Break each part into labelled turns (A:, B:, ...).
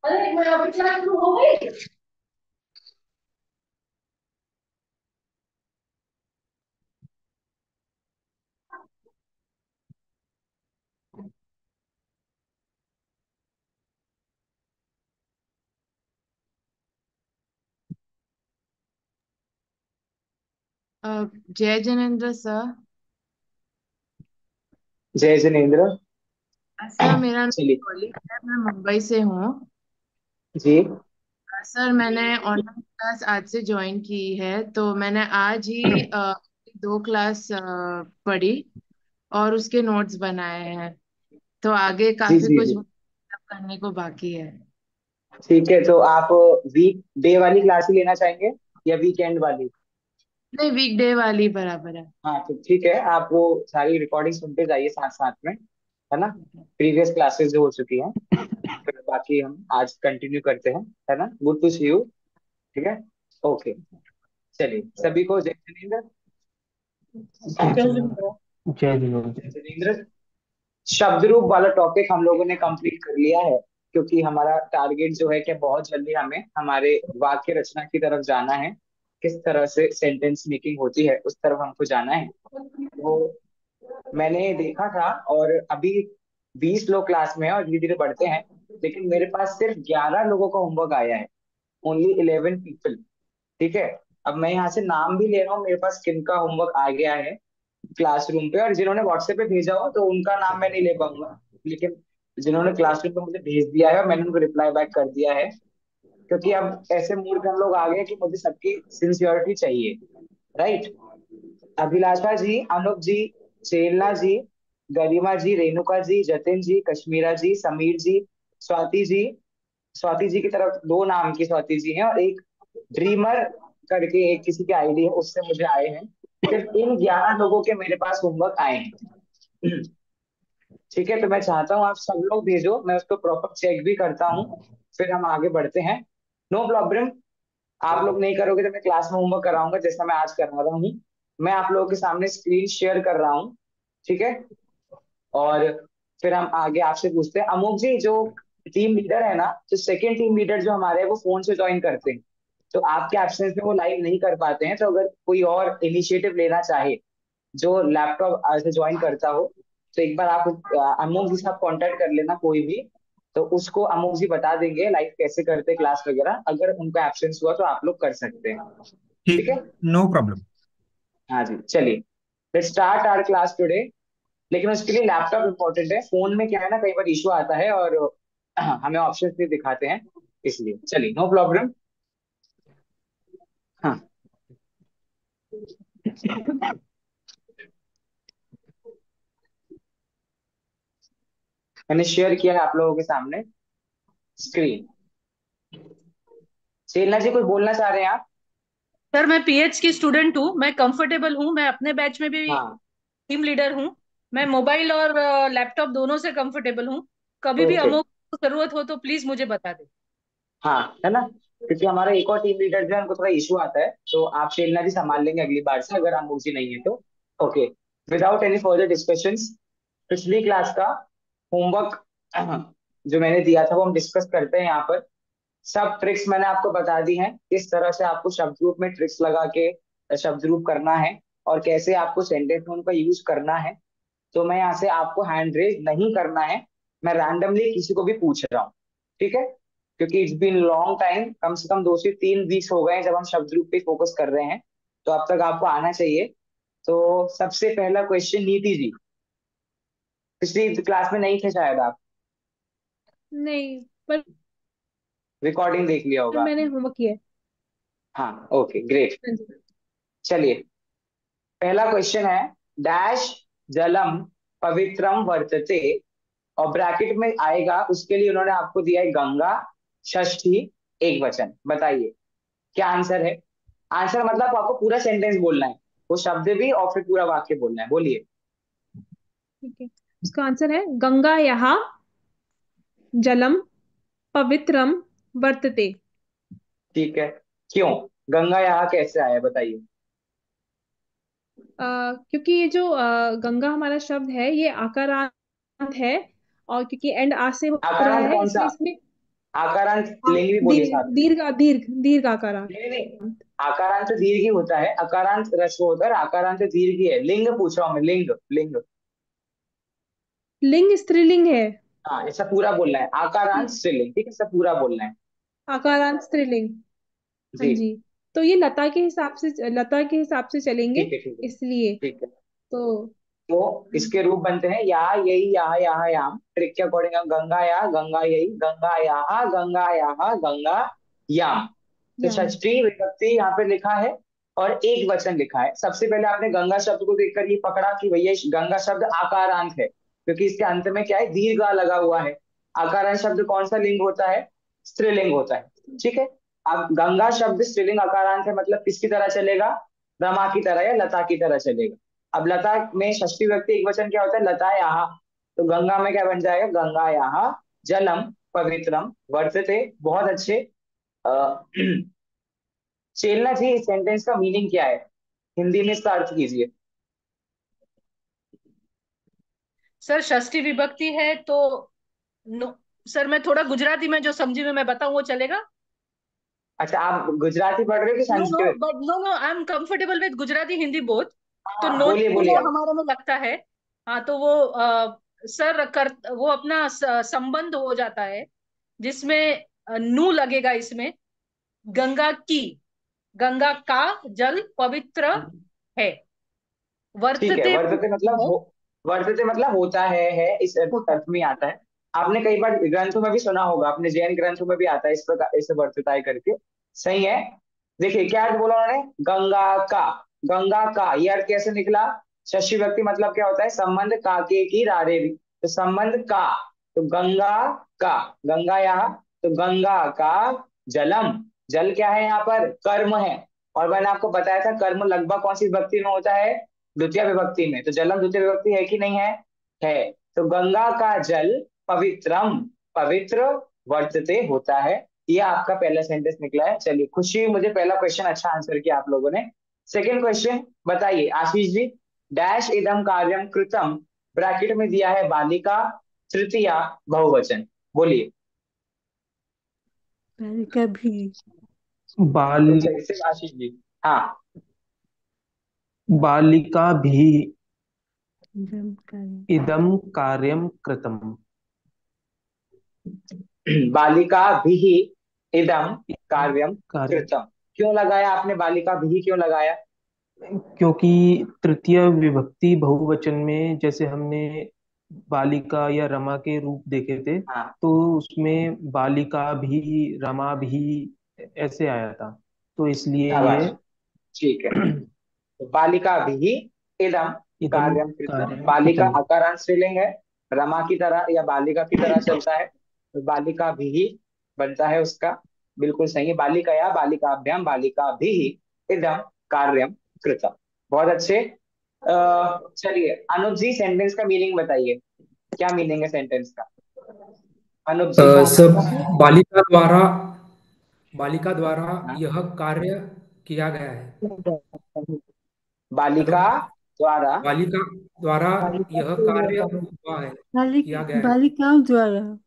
A: अरे मैं अभी क्लास शुरू हो गई।
B: जय जनेन्द्र सर।
A: जय जिनेन्द्र।
B: सर मेरा नाम
A: चलिए।
B: डॉली है, मैं मुंबई से हूँ।
A: जी
B: सर मैंने ऑनलाइन क्लास आज से ज्वाइन की है, तो मैंने आज ही दो क्लास पढ़ी और उसके नोट्स बनाए हैं। तो आगे
A: जी
B: काफी
A: जी
B: कुछ
A: जी।
B: करने को बाकी है।
A: ठीक है, तो आप वीक डे वाली क्लास ही लेना चाहेंगे या वीकेंड वाली?
B: नहीं, वीकडे वाली बराबर है।
A: हाँ तो ठीक है, आप वो सारी रिकॉर्डिंग सुनते जाइए साथ साथ में, है ना। प्रीवियस क्लासेस जो हो चुकी हैं, फिर बाकी हम आज कंटिन्यू करते हैं, है ना। Good to see you. ठीक है। ओके। चलिए सभी को जय जिनेन्द्र।
C: जय
A: जय
C: जिनेंद्र। जय जिनेंद्र।
A: जिनेन्द्र। शब्द रूप वाला टॉपिक हम लोगों ने कंप्लीट कर लिया है, क्योंकि हमारा टारगेट जो है कि बहुत जल्दी हमें हमारे वाक्य रचना की तरफ जाना है। किस तरह से सेंटेंस मेकिंग होती है उस तरफ हमको जाना है। वो मैंने देखा था, और अभी 20 लोग क्लास में हैं और धीरे धीरे बढ़ते हैं, लेकिन मेरे पास सिर्फ 11 लोगों का होमवर्क आया है। Only 11 people. ठीक है। अब मैं यहाँ से नाम भी ले रहा हूँ, मेरे पास किन का होमवर्क आ गया है क्लासरूम पे, और जिन्होंने व्हाट्सएप पे भेजा हो तो उनका नाम मैं नहीं ले पाऊंगा, लेकिन जिन्होंने क्लासरूम पे मुझे भेज दिया है और मैंने उनको रिप्लाई बैक कर दिया है, क्योंकि अब ऐसे मूड पे हम लोग आ गए कि मुझे सबकी सिंसियरिटी चाहिए। राइट। अभिलाषा जी, अनूप जी, चेलना जी, गरिमा जी, रेणुका जी, जतिन जी, कश्मीरा जी, समीर जी, स्वाति जी। स्वाति जी की तरफ दो नाम की स्वाति जी हैं, और एक ड्रीमर करके एक किसी की आईडी है, उससे मुझे आए हैं। सिर्फ इन 11 लोगों के मेरे पास होमवर्क आए हैं। ठीक है, तो मैं चाहता हूँ आप सब लोग भेजो, मैं उसको प्रॉपर चेक भी करता हूँ, फिर हम आगे बढ़ते हैं। No problem. आप लोग नहीं करोगे तो मैं क्लास में होमवर्क कराऊंगा, जैसा मैं आज करा रहा हूँ। मैं आप लोगों के सामने स्क्रीन शेयर कर रहा हूँ। ठीक है। और फिर हम आगे आपसे पूछते हैं। अमुक जी, जो टीम लीडर है ना, जो सेकंड टीम लीडर जो हमारे हैं, वो फोन से ज्वाइन करते हैं, तो आपके एब्सेंस में वो लाइव नहीं कर पाते हैं, तो अगर कोई और इनिशिएटिव लेना चाहे जो लैपटॉप से ज्वाइन करता हो, तो एक बार आप अमुक जी से आप कांटेक्ट कर लेना कोई भी, तो उसको अमुक जी बता देंगे लाइव कैसे करते क्लास वगैरह, अगर उनका एब्सेंस हुआ तो आप लोग कर सकते हैं। ठीक
C: ठीक।
A: है।
C: No problem.
A: हाँ जी, चलिए let's start our class today. लेकिन उसके लिए लैपटॉप इंपॉर्टेंट है, फोन में क्या है ना, कई बार इशू आता है और हमें ऑप्शंस नहीं दिखाते हैं, इसलिए चलिए नो प्रॉब्लम। हाँ। मैंने शेयर किया है आप लोगों के सामने स्क्रीन। सेलना जी, कोई बोलना चाह रहे हैं आप?
D: सर मैं पीएच की स्टूडेंट हूँ, मैं कंफर्टेबल हूँ, मैं अपने बैच में भी
A: हाँ।
D: टीम लीडर हूँ। मैं मोबाइल और लैपटॉप दोनों से कंफर्टेबल हूँ। कभी भी
A: ओके।
D: अमोक को जरूरत हो तो प्लीज मुझे बता दे।
A: हाँ, है ना, क्योंकि हमारा एक और टीम लीडर जो है उनको थोड़ा इशू आता है, तो आप शेलना जी संभाल लेंगे अगली बार से, अगर अमूल जी नहीं है तो। Okay. Without any further discussions, पिछली क्लास का होमवर्क जो मैंने दिया था वो हम डिस्कस करते हैं यहाँ पर। सब ट्रिक्स मैंने आपको बता दी हैं, किस तरह से आपको शब्द रूप में ट्रिक्स लगा के शब्द रूप करना है, और कैसे आपको सेंटेंस में उनका यूज करना है। तो मैं यहाँ से आपको हैंड रेज नहीं करना है, मैं रैंडमली किसी को भी पूछ रहा हूँ। ठीक है। क्योंकि इट्स बीन लॉन्ग टाइम, कम से कम 2 से 3 वीक्स हो गए हैं जब हम शब्द रूप पे फोकस कर रहे हैं, तो अब तक आपको आना चाहिए। तो सबसे पहला क्वेश्चन, नीति जी, पिछली क्लास में नहीं थे शायद आप,
E: नहीं, पर
A: रिकॉर्डिंग देख लिया होगा
E: मैंने
A: आपने।
E: होमवर्क किया है।
A: हाँ, ओके ग्रेट।
E: हाँ जी।
A: चलिए, पहला क्वेश्चन है, डैश जलम पवित्रम वर्तते, और ब्रैकेट में आएगा, उसके लिए उन्होंने आपको दिया है गंगा, षष्ठी, एक वचन। बताइए क्या आंसर है। आंसर मतलब आपको पूरा सेंटेंस बोलना है, वो शब्द भी और फिर पूरा वाक्य बोलना है, बोलिए।
E: ठीक है, उसका आंसर है गंगा यहाँ जलम पवित्रम वर्तते।
A: ठीक है। क्यों? गंगा यहाँ कैसे आया बताइए।
E: क्योंकि ये जो गंगा हमारा शब्द है ये आकारांत है, और क्योंकि एंड आ से हो रहा
A: आकारांत
E: है
A: कौन सा?
E: इसलिए इसमें
A: आकारांत लिंग भी बोलिए साथ में।
E: दीर्घ दीर्घ दीर्घ आकारांत।
A: नहीं नहीं, आकारांत दीर्घ ही होता है, अकारांत ह्रस्व होता है, आकारांत दीर्घ ही है। लिंग पूछ रहा हूँ मैं, लिंग लिंग।
E: लिंग स्त्रीलिंग है।
A: हाँ, ऐसा पूरा बोलना है, आकारांत स्त्रीलिंग, ठीक है, ऐसा पूरा बोलना है।
E: आकारांत स्त्रीलिंग। हाँ
A: जी।
E: जी। तो ये लता के हिसाब से चलेंगे,
A: ठीक है ठीक है
E: इसलिए
A: ठीक है।
E: तो
A: तो इसके रूप बनते हैं या, यही, यहाँ, यहाँ, याम। ट्रिक के अकॉर्डिंग हम गंगा या, गंगा यही, गंगा यहाँ, गंगा यहाँ, गंगा याम। तो
E: याम।
A: षष्ठी विभक्ति यहाँ पे लिखा है और एक वचन लिखा है। सबसे पहले आपने गंगा शब्द को देखकर ये पकड़ा कि भैया गंगा शब्द आकारांत है, क्योंकि इसके अंत में क्या है, दीर्घ आ लगा हुआ है। आकारांत शब्द कौन सा लिंग होता है? स्त्रीलिंग होता है। ठीक है। अब गंगा शब्द स्त्रीलिंग आकारांत है, मतलब किसकी तरह चलेगा? रमा की तरह या लता की तरह चलेगा। अब लता में षष्ठी व्यक्ति एक वचन क्या होता है? लता यहाँ। तो गंगा में क्या बन जाएगा? गंगा यहाँ जलम पवित्रम वर्तते। बहुत अच्छे। अ, चेलना जी, इस सेंटेंस का मीनिंग क्या है? हिंदी में इसका अर्थ कीजिए।
D: सर षष्ठी विभक्ति है तो नो, सर मैं थोड़ा गुजराती में जो समझी में मैं बताऊं वो चलेगा?
A: अच्छा, आप गुजराती पढ़ रहे हो कि
D: no no,
A: Sanskrit?
D: But no no, I am comfortable with Gujarati Hindi both. तो
A: हाँ,
D: नोट
A: बोलिए बोलिए
D: वो
A: आप।
D: हमारे में लगता है। हाँ तो वो सर कर वो अपना संबंध हो जाता है जिसमें नू लगेगा इसमें। गंगा की, गंगा का जल पवित्र है।
A: ठीक है,
D: वर्तते
A: वर्तते मतलब
D: है,
A: वर्तते मतलब होता है, इस
D: होता
A: अर्थ में आता है। आपने कई बार ग्रंथों में भी सुना होगा, अपने जैन ग्रंथों में भी आता है इस प्रकार, इसे वर्तताय करके। सही है। देखिए क्या अर्थ बोला उन्होंने, गंगा का। गंगा का ये अर्थ कैसे निकला? षष्ठी व्यक्ति मतलब क्या होता है? संबंध काके की रारे भी, तो संबंध का। तो गंगा का, गंगा यहाँ, तो गंगा का जलम। जल क्या है यहाँ पर? कर्म है। और मैंने आपको बताया था कर्म लगभग कौन सी विभक्ति में होता है? द्वितीय विभक्ति में। तो जलम द्वितीय विभक्ति है कि नहीं है? है। तो गंगा का जल पवित्रम, पवित्र वर्तते होता है। ये आपका पहला सेंटेंस निकला है। चलिए, खुशी हुई मुझे, पहला क्वेश्चन अच्छा आंसर किया आप लोगों ने। सेकंड क्वेश्चन बताइए आशीष जी। डैश इदम कार्यम कृतम, ब्रैकेट में दिया है बालिका तृतीया बहुवचन। बोलिए।
F: बालिका भी।
C: बाल
A: तो सही से आशीष जी। हाँ।
C: बालिका भी
F: इदं कार्यं
C: इदं कार्यं कृतम्।
A: बालिका भी इदम
C: इदं
A: कार्यम
C: कार्यं,
A: कृतम। क्यों लगाया आपने बालिका भी, क्यों लगाया?
C: क्योंकि तृतीय विभक्ति बहुवचन में जैसे हमने बालिका या रमा के रूप देखे थे,
A: हाँ,
C: तो उसमें बालिका भी, रमा भी ऐसे आया था, तो इसलिए
A: शाबाश।
C: ये
A: ठीक है। तो बालिका भी इदम
C: इदं
A: कार्यम कृतम।
C: कार्यं
A: बालिका
C: कृतम्।
A: आकारांत स्त्रीलिंग है, रमा की तरह या बालिका की तरह चलता है, तो बालिका भी बनता है उसका। बिल्कुल सही है, बालिका या बालिकाभ्याम बालिका भी इदम कार्यम कृतम। बहुत अच्छे। चलिए अनुज जी, सेंटेंस का मीनिंग बताइए, क्या मीनिंग है सेंटेंस का? अनुज जी।
G: सब बालिका द्वारा
A: हाँ?
G: यह कार्य किया गया है। हेलो।
A: बालिका द्वारा।
G: बालिका द्वारा यह कार्य हुआ है, किया गया है।
F: बालिकाओं द्वारा।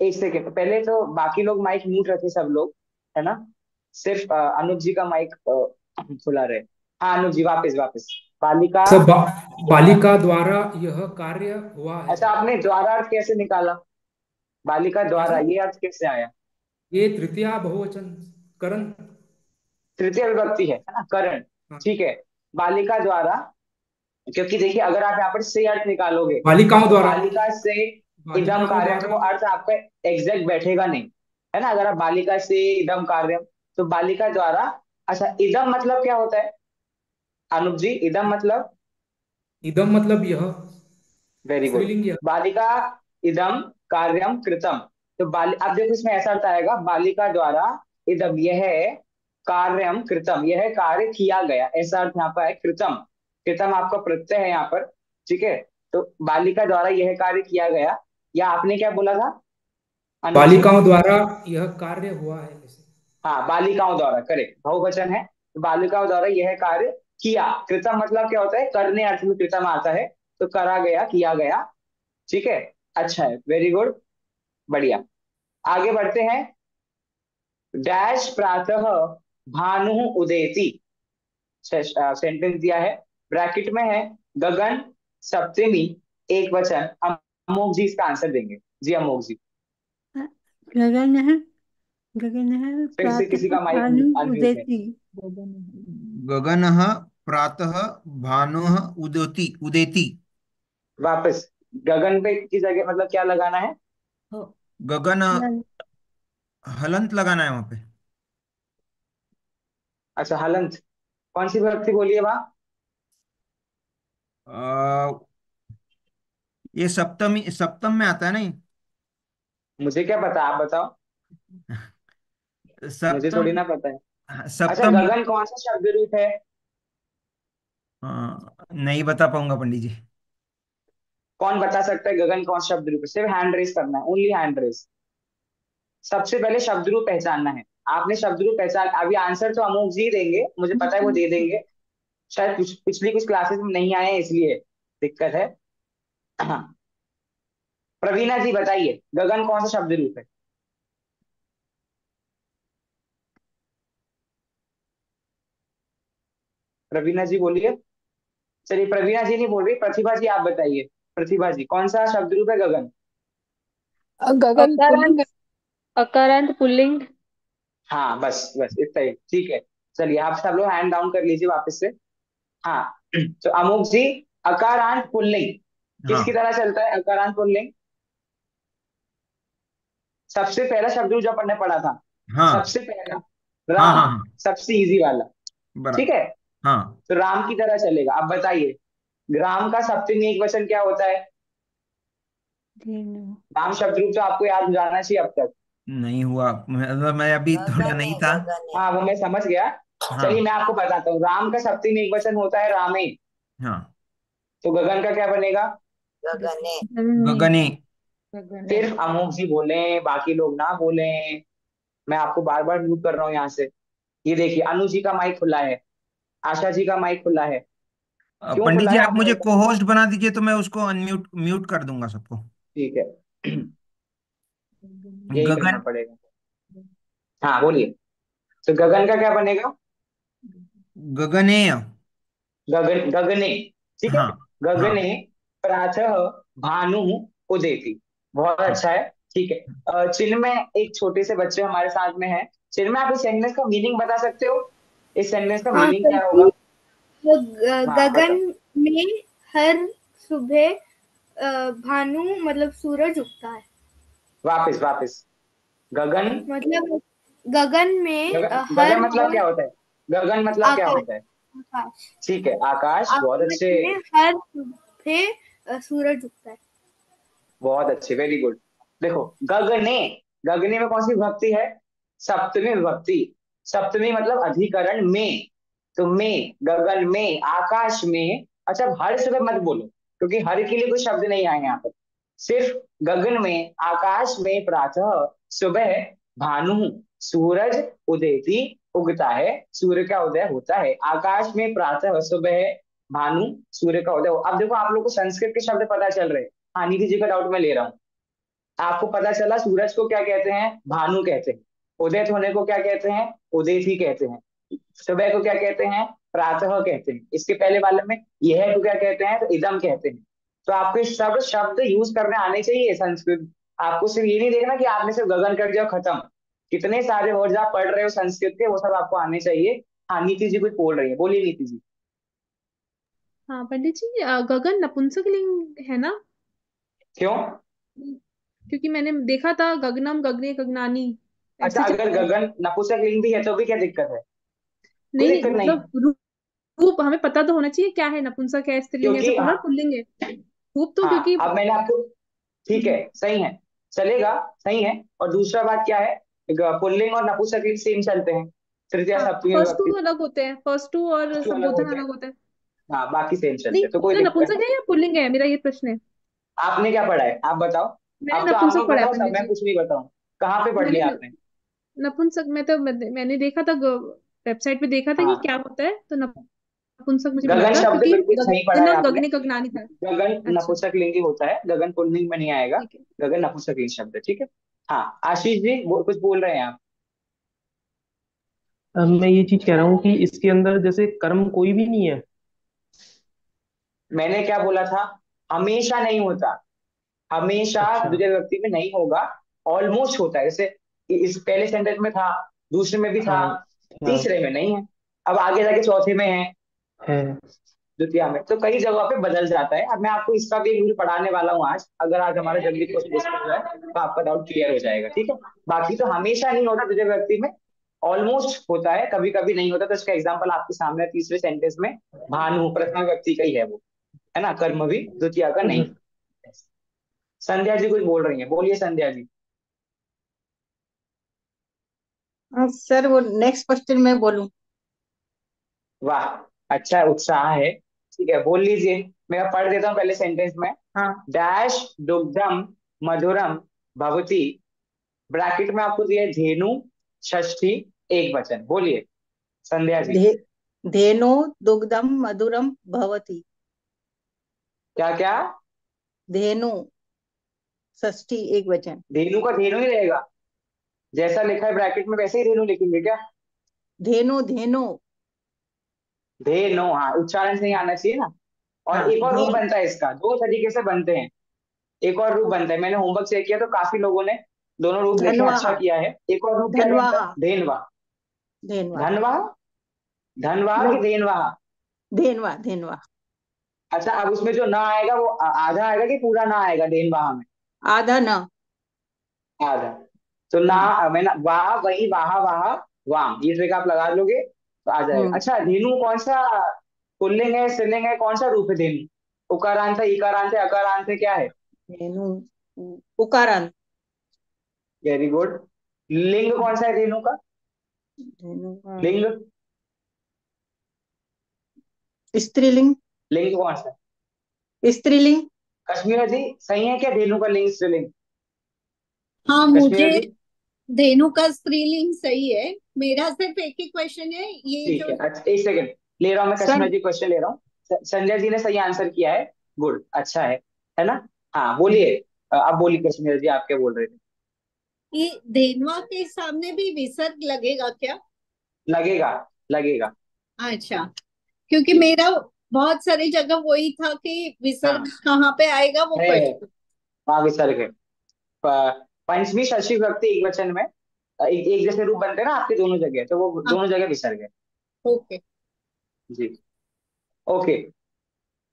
A: एक सेकेंड, पहले तो बाकी लोग माइक म्यूट रखे, सब लोग, है ना? सिर्फ अनुज जी का माइक खुला रहे। हाँ अनुज जी, वापस वापस। बालिका
G: सब
A: द्वारा।
G: बालिका द्वारा यह कार्य हुआ है।
A: अच्छा, आपने द्वारा अर्थ कैसे निकाला? बालिका द्वारा
G: कैसे?
A: ये अर्थ कैसे आया?
G: ये तृतीया बहुवचन करण।
A: तृतीय विभक्ति है ना, करण।
G: हाँ।
A: ठीक है। बालिका द्वारा, क्योंकि देखिए अगर आप यहाँ पर से अर्थ निकालोगे,
G: बालिकाओं
A: तो
G: द्वारा।
A: बालिका से इदम
G: बालिकाओं
A: कार्यम, तो वो
G: द्वारा।
A: अर्थ आपका एग्जैक्ट बैठेगा नहीं, है ना? अगर आप बालिका से इदम कार्यम, तो बालिका द्वारा। अच्छा, इदम मतलब क्या होता है अनुप जी? इदम मतलब?
G: इदम मतलब यह,
A: वेरी गुड।
G: स्त्रीलिंग यह।
A: बालिका इदम कार्यम कृतम। तो अब देखो इसमें ऐसा अर्थ आएगा, बालिका द्वारा इदम यह कार्यम कृतम, यह कार्य किया गया, ऐसा अर्थ यहाँ पर है। कृतम, कृतम आपका प्रत्यय है यहाँ पर। ठीक है। तो बालिका द्वारा यह कार्य किया गया, या आपने क्या बोला था अनुज जी?
G: बालिकाओं द्वारा यह कार्य हुआ है, जैसे।
A: हाँ, बालिकाओं द्वारा, करेक्ट, बहुवचन है। तो बालिकाओं द्वारा यह कार्य किया। कृतम मतलब क्या होता है, करने अर्थ में कृतम आता है, तो करा गया, किया गया। ठीक है, अच्छा है, वेरी गुड, बढ़िया। आगे बढ़ते हैं। डैश प्रातः भानु उदेति, सेंटेंस दिया है, ब्रैकेट में है गगन सप्तमी एक वचन। अमोघ जी इसका आंसर देंगे। जी अमोघ जी।
F: गगन है, गगन है
A: फिर से
F: प्रातः
A: किसी का माइक
F: भानु
A: अनम्यूट है।
F: उदेति।
H: गगनः प्रातः भानुः उदेति उदेति।
A: वापस, गगन पे की जगह मतलब क्या लगाना है?
H: गगन,
F: हल-
H: हलंत लगाना है वहां पे।
A: अच्छा, हलंत। कौन सी विभक्ति बोली है वहां?
H: आ, ये सप्तमी, सप्तम में आता है नहीं?
A: मुझे क्या पता, आप बताओ। मुझे
H: सप्तम,
A: थोड़ी ना पता है। अच्छा,
H: सप्तम।
A: गगन कौन सा शब्द रूप है?
H: नहीं बता पाऊंगा पंडित जी।
A: कौन बता सकता है गगन कौन सा शब्द रूप है? सिर्फ हैंड रेस करना है, ओनली हैंड रेस। सबसे पहले शब्द रूप पहचानना है। आपने शब्द रूप पहचान, अभी आंसर तो अमोक जी देंगे, मुझे पता है वो दे देंगे। शायद पिछली कुछ क्लासेस में नहीं आए हैं इसलिए दिक्कत है। हाँ, प्रवीणा जी बताइए, गगन कौन सा शब्द रूप है? प्रवीणा जी बोलिए। चलिए, प्रवीणा जी नहीं बोल रही, प्रतिभा जी आप बताइए। प्रतिभा जी, कौन सा शब्द रूप है गगन?
F: गगन पुल्लिंग।
E: अकारांत, अकारांत पुल्लिंग।
A: हाँ, बस बस इतना ही, ठीक है। चलिए, आप सब लोग हैंड डाउन कर लीजिए वापस से। हाँ, तो अमुक जी, अकारांत पुल्लिंग किसकी
H: हाँ
A: तरह चलता है? अकारांत पुल्लिंग सबसे पहला शब्द जो अपन ने पढ़ा था,
H: हाँ
A: सबसे पहला
H: हाँ हाँ
A: राम,
H: हाँ।
A: सबसे इजी वाला। ठीक
H: बराबर।
A: है,
H: हाँ।
A: तो राम की तरह चलेगा। अब बताइए, राम का सप्तमी एक वचन क्या होता है?
F: धेनु।
A: राम शब्द रूप तो आपको याद हो जाना चाहिए अब तक।
H: नहीं हुआ, मतलब मैं अभी थोड़ा
I: गगन
H: नहीं
I: है,
H: था।
I: गगन है।
A: हाँ, वो मैं समझ गया। चलिए,
H: हाँ
A: मैं आपको बताता हूँ, राम का सप्तमी एक वचन होता है रामे,
H: हाँ।
A: तो गगन का क्या बनेगा?
I: गगन है।
F: गगने।
H: गगने।
B: गगन।
A: सिर्फ अमोक जी बोले, बाकी लोग ना बोले। मैं आपको बार बार म्यूट कर रहा हूँ यहाँ से। ये देखिए, अनु जी का माइक खुला है, आशा जी का माइक खुला है। क्यों
H: पंडित
A: खुला
H: जी
A: है
H: आप
A: आपने
H: मुझे को
A: बताया?
H: होस्ट बना दीजिए तो मैं उसको अनम्यूट म्यूट कर दूंगा सबको।
A: ठीक है, यही करना
H: गगन।
A: पड़ेगा। हाँ बोलिए। तो गगन का क्या बनेगा?
H: गगनेय।
A: गगन, गगने। ठीक है,
H: हाँ
A: गगने
H: हाँ
A: प्रातः भानु उदेति। बहुत
H: हाँ।
A: अच्छा है। ठीक है, चिन्मय एक छोटे से बच्चे हमारे साथ में है। चिन्मय, आप इस सेंटेंस का मीनिंग बता सकते हो? इस सेंटेंस का
J: हाँ
A: मीनिंग
J: सर
A: क्या
J: जी,
A: होगा?
J: वो
A: हाँ
J: गगन
A: बताओ।
J: में हर सुबह भानु मतलब सूरज उगता है।
A: वापस वापस, गगन।
J: मतलब गगन में
A: गगन,
J: हर
A: गगन मतलब क्या होता है? गगन मतलब क्या
J: आकाश,
A: होता है?
J: आकाश,
A: ठीक है, आकाश, बहुत
J: आकाश
A: अच्छे।
J: में हर सुबह सूरज उगता है।
A: बहुत अच्छे, वेरी गुड। देखो, गगने, गगने में कौन सी विभक्ति है? सप्तमी विभक्ति। सप्तमी मतलब अधिकरण में। तो में, गगन में, आकाश में। अच्छा, हर सुबह मत बोलो, क्योंकि हर के लिए कोई शब्द नहीं आए यहाँ पर। सिर्फ गगन में, आकाश में, प्रातः, सुबह, भानु, सूरज, उदयती, उगता है। सूर्य का उदय होता है आकाश में, प्रातः, सुबह, भानु, सूर्य का उदय। अब देखो, आप लोग को संस्कृत के शब्द पता चल रहे हैं। हाँ, निधि जी का डाउट मैं ले रहा हूँ। आपको पता चला सूरज को क्या कहते हैं? भानु कहते हैं। उदित होने को क्या कहते हैं? उदित ही कहते हैं। सुबह को क्या कहते हैं? प्रातः कहते हैं। इसके पहले वाले में यह को क्या कहते हैं? तो इदम कहते हैं। तो आपको ये सब शब्द यूज करने आने चाहिए संस्कृत। आपको सिर्फ ये नहीं देखना कि आपने सिर्फ गगन कर दिया खत्म। कितने सारे वर्ड आप पढ़ रहे हो संस्कृत के, वो सब आपको आने चाहिए। हाँ, नीति जी कुछ बोल रही है, बोलिए नीति जी।
E: हाँ पंडित जी, गगन नपुंसकलिंग है ना?
A: क्यों?
E: क्योंकि मैंने देखा था गगनम, गगने, गगनानी
A: अच्छा,
E: ऐसे
A: अगर
E: चलता है।
A: गगन नपुंसक लिंग भी है तो भी क्या दिक्कत है? कोई
E: नहीं
A: दिक्कत नहीं,
E: मतलब रूप हमें पता तो होना चाहिए क्या है, नपुंसक है, स्त्रीलिंग है, ऐसा
A: क्योंकि
E: थोड़ा
A: हाँ,
E: पुल्लिंग है। रूप तो
A: हाँ
E: क्योंकि
A: अब मैंने आपको, ठीक है, सही है, चलेगा, सही है। और दूसरा बात क्या है, पुल्लिंग और नपुंसकलिंग सेम चलते हैं, तृतीया
E: हाँ,
A: सप्तमी
E: फर्स्ट टू
A: विभक्ति।
E: अलग होते हैं, फर्स्ट टू और
A: फर्स्ट टू अलग
E: संबोधन
A: होते हैं,
E: अलग होता है।
A: हाँ बाकी सेम चलते
E: नहीं,
A: हैं, तो कोई
E: वो तो
A: दिक्कत
E: नपुंसक
A: नहीं।
E: है या पुल्लिंग है, मेरा ये प्रश्न है।
A: आपने क्या पढ़ा है, आप बताओ।
E: मैंने
A: अब तो आप
E: नपुंसक
A: लोग
E: पढ़ा है
A: बताओ, सब
E: पंडित
A: मैं
E: जी।
A: कुछ नहीं बताऊं। कहाँ पे पढ़
E: मैंने
A: लिया आपने?
E: नपुंसक में तो मैंने देखा था, वेबसाइट पे देखा था कि
A: हाँ,
E: क्या होता है, तो नपुंसक मुझे नहीं
A: गगन
E: लगता,
A: शब्द
E: क्योंकि
A: बिल्कुल सही पढ़ा है
E: गगनम
A: आपने।
E: गगने गगनानी था।
A: गगन
E: अच्छा,
A: नपुंसक लिंगी होता है, गगन पुल्लिंग में नहीं आएगा।
E: ठीक है।
A: गगन नपुंसक लिंग शब्द है, ठीक है। हाँ आशीष जी कुछ बोल रहे हैं आप।
C: मैं ये चीज कह रहा हूँ कि इसके अंदर जैसे कर्म कोई भी नहीं है।
A: मैंने क्या बोला था, हमेशा नहीं होता, हमेशा
C: अच्छा।
A: द्वितीय विभक्ति में नहीं होगा, ऑलमोस्ट होता है। जैसे इस पहले सेंटेंस में था, दूसरे में भी था,
C: हाँ हाँ
A: तीसरे में नहीं है, अब आगे जाके चौथे में है,
C: है।
A: द्वितीय में। तो कई जगहों पे बदल जाता है। अब मैं आपको इसका भी एक रूल पढ़ाने वाला हूँ आज, अगर आज हमारा जल्दी क्वेश्चन डिस्कस हो जाए तो आपका डाउट क्लियर हो जाएगा, ठीक है। बाकी तो हमेशा नहीं होता द्वितीय व्यक्ति में, ऑलमोस्ट होता है, कभी कभी नहीं होता। तो इसका एग्जाम्पल आपके सामने है, तीसरे सेंटेंस में भानु प्रथम व्यक्ति का ही है वो, है ना, कर्म भी द्वितीय का नहीं। संध्या जी कुछ बोल रही है, बोलिए संध्या जी।
I: सर वो नेक्स्ट क्वेश्चन मैं बोलूं?
A: वाह, अच्छा उत्साह है, ठीक है बोल लीजिए। मैं पढ़ देता हूँ पहले सेंटेंस में।
I: हाँ।
A: डैश दुग्धम मधुरम भवती, ब्रैकेट में आपको दिया है धेनु षष्ठी एक वचन, बोलिए संध्या जी।
I: धे धेनु दुग्धम मधुरम भवति।
A: क्या क्या?
I: धेनु षष्ठी एक वचन।
A: धेनु का धेनु ही रहेगा, जैसा लिखा है ब्रैकेट में वैसे ही धेनु लिखेंगे क्या?
I: धेनु धेनु।
A: धेनु, हाँ उच्चारण से ही आना चाहिए ना।
I: हाँ
A: और एक और रूप
I: धेनु।
A: बनता है इसका, दो तरीके से बनते हैं। एक और रूप बनता है, मैंने होमवर्क चेक किया तो काफी लोगों ने दोनों रूप लिखे, अच्छा
I: धनवाहा।
A: किया है। एक और रूप क्या बनता है,
I: धनवाहा।
A: धेनवा।
I: धेनवा।
A: धनवा, धनवा कि
I: नहीं,
A: धेनवा?
I: धेनवा धेनवा।
A: अच्छा, अब उसमें जो ना आएगा वो आधा आएगा कि पूरा ना आएगा धेनवा में?
I: आधा न।
A: आधा। तो ना,
I: हम्म।
A: मैं ना वाह वही वाह वाह वाम, ये ट्रिक आप लगा लोगे तो आ जाएगा।
I: हम्म।
A: अच्छा धेनु कौन सा पुल्लिंग है स्त्रीलिंग है, कौन सा रूप है धेनु? उकारांत है इकारांत है अकारांत है, क्या है?
I: धेनु उकारांत।
A: Very good. लिंग कौन सा है धेनु का?
I: धेनु का
A: लिंग,
I: स्त्रीलिंग।
A: लिंग कौन सा?
I: स्त्रीलिंग।
A: कश्मीरा जी सही है क्या धेनु का लिंग स्त्रीलिंग?
F: हाँ,
A: कश्मीरा
F: मुझे
A: जी
F: धेनु का स्त्रीलिंग सही है। मेरा सिर्फ एक ही क्वेश्चन है, ये
A: ठीक
F: जो
A: है। अच्छा एक सेकंड ले रहा हूँ मैं, कश्मीरा
I: सन।
A: जी क्वेश्चन ले रहा हूँ। संजय जी ने सही आंसर किया है, गुड, अच्छा है ना। हाँ बोलिए, अब बोलिए कश्मीरा जी, आप क्या बोल रहे थे?
F: ये धेनवा के सामने भी विसर्ग लगेगा क्या?
A: लगेगा, लगेगा।
F: अच्छा, क्योंकि
A: ठीक,
F: मेरा बहुत सारी जगह वही था कि विसर्ग
A: हाँ
F: कहाँ पे आएगा वो
A: है,
F: क्वेश्चन।
A: वहाँ विसर्ग है। पंचमी षष्ठी विभक्ति एक वचन में एक जैसे रूप बनते हैं ना आपके दोनों जगह, तो वो
F: हाँ,
A: दोनों जगह विसर्ग है।
F: ओके।
A: जी, ओके।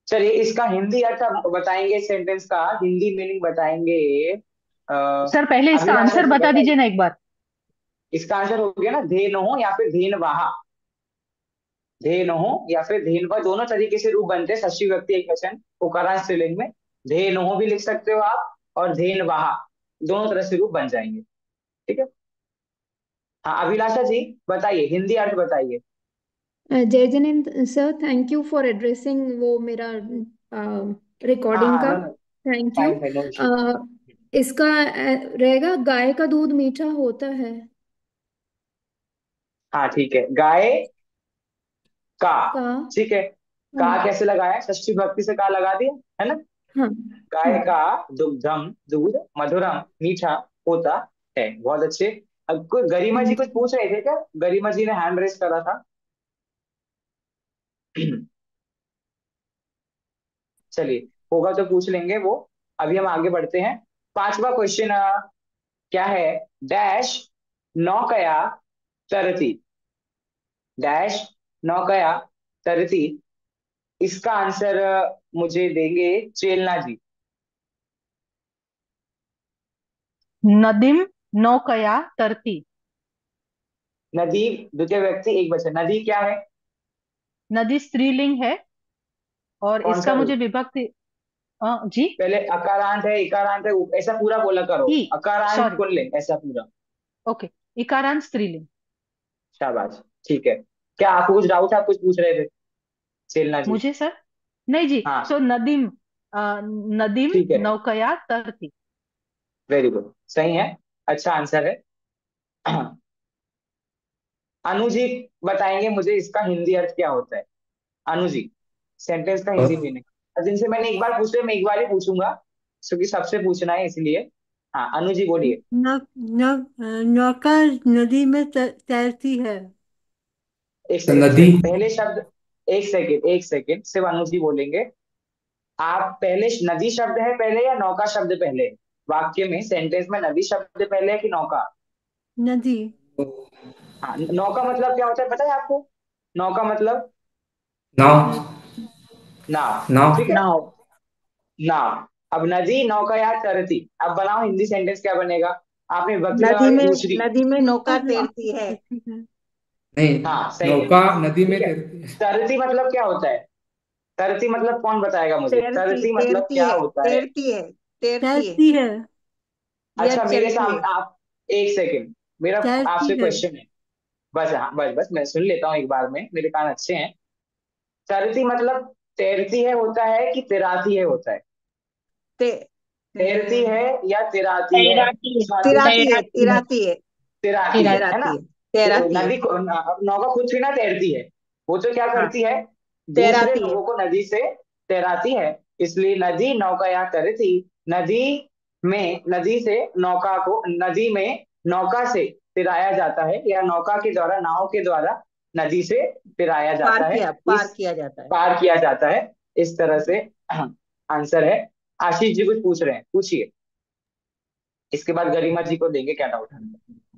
A: चलिए इसका हिंदी अर्थ आप बताएंगे, सेंटेंस का हिंदी मीनिंग बताएंगे।
D: सर पहले इसका
A: अभिलाषा
D: आंसर
A: जी
D: बता
A: बताइए।
D: दीजिए ना एक बार।
A: इसका आंसर हो गया ना धेनु या फिर धेनवाहा, धेनु या फिर धेनवा, दोनों तरीके से रूप बनते हैं, षष्ठी विभक्ति एक वचन उकारा स्त्रीलिंग में। धेनु भी लिख सकते हो आप, और धेनवाहा, दोनों तरह से रूप बन जाएंगे, ठीक है। हाँ अभिलाषा जी बताइए, हिंदी अर्थ बताइए।
K: Jay Jain sir, thank you for addressing वो मेरा
A: हाँ
K: रिकॉर्डिंग
A: हाँ
K: का।
A: No no,
K: thank you.
A: Fine है, नो इशू।
K: इसका रहेगा गाय का दूध मीठा होता है।
A: हाँ ठीक है, गाय का,
K: का।
A: ठीक है। का
K: हाँ।
A: कैसे लगाया, षष्ठी भक्ति से का लगा दिया, है ना।
K: हाँ।
A: गाय
K: हाँ।
A: का दुग्धम दूध मधुरम मीठा होता है, बहुत अच्छे। अब कोई गरिमा जी
K: थैंक
A: कुछ पूछ रहे थे क्या? गरिमा जी ने हैंड रेस करा था। चलिए होगा तो पूछ लेंगे वो, अभी हम आगे बढ़ते हैं। पांचवा क्वेश्चन क्या है, डैश नौकया तरती, डैश नौकया तरती, इसका आंसर मुझे देंगे चेलना जी।
D: नदीम नौकया तरती।
A: नदी द्वितीय व्यक्ति एक वचन, नदी क्या है?
D: नदी स्त्रीलिंग है, और
A: कौन सा
D: इसका मुझे
A: रूप?
D: विभक्ति जी।
A: पहले अकारांत है इकारांत है, ऐसा पूरा बोला करो,
D: ई,
A: अकारांत
D: सॉरी,
A: पुल्लिंग ऐसा पूरा।
D: ओके, इकारांत स्त्रीलिंग।
A: शाबाश, ठीक है। क्या आपको कुछ डाउट, आप कुछ पूछ रहे थे चेलना जी?
D: मुझे सर, नहीं जी,
A: हाँ
D: सो नदीम, नदीम
A: ठीक है,
D: नौकया तरती।
A: वेरी गुड, सही है, अच्छा आंसर है। अनु जी बताएंगे मुझे इसका हिंदी अर्थ क्या होता है, अनु जी, सेंटेंस का हिंदी मीनिंग। जिनसे मैंने एक बार पूछे, मैं एक बार ही पूछूंगा क्योंकि सबसे पूछना है इसलिए। हाँ अनु जी बोलिए।
L: न, नौका नदी में तैरती है।
A: एक सेकंड, एक
G: नदी।
A: सेकंड, पहले शब्द, एक सेकंड, एक सेकंड, सिर्फ अनु जी बोलेंगे। आप पहले नदी शब्द है पहले या नौका शब्द पहले है? वाक्य में, सेंटेंस में नदी शब्द पहले है कि नौका?
L: नदी।
A: हाँ, नौका मतलब क्या होता है पता है आपको? नौका मतलब
G: नाव।
A: नाव,
G: नाव।
A: ठीक है।
F: नाव।
A: नाव। अब नदी, नौका या तरती, अब बनाओ हिंदी सेंटेंस क्या बनेगा? आपने विभक्ति लगा
I: नदी
A: दी
I: में,
A: दूसरी।
I: नदी में नौका तैरती है।
G: नहीं,
A: हाँ सही है,
G: नौका नदी में
A: ठीक है।
G: तैरती है।
A: तरती मतलब क्या होता है? तरती मतलब कौन बताएगा मुझे?
I: तैरती
A: तरती मतलब
I: तैरती
A: क्या
I: है,
A: होता है?
I: तैरती है, तैरती है
L: तैरती है।
I: या
A: अच्छा मेरे
I: चलती है।
A: सामने आप, एक सेकंड, मेरा
L: तैरती
A: आपसे
L: है।
A: क्वेश्चन है। बस हाँ, बस बस मैं सुन लेता हूँ एक बार में, मेरे कान अच्छे हैं। तरती मतलब तैरती है होता है कि तिराती है होता है?
I: ते,
A: तैरती है या तिराती है?
F: तैराती है।
A: स्वाति जी।
I: तिराती है,
F: तैराती है।
I: तिराती है,
A: तिराती है ना?
I: तिराती है, तैराती है,
A: नदी को नौका खुद भी ना तैरती है, वो तो क्या
I: हाँ,
A: करती है? दूसरे
I: तैराती है।
A: लोगों को नदी से तैराती है। इसलिए नदी, नौका या तरती, नदी में, नदी से नौका को, नदी में नौका से तिराया जाता है या नौका के द्वारा, नाव के द्वारा नदी से तिराया जाता है।
I: पार
A: इस
I: किया जाता है।
A: पार किया जाता है, इस तरह से आंसर है। आशीष जी कुछ पूछ रहे हैं, पूछिए। इसके बाद गरिमा जी को देंगे क्या डाउट है।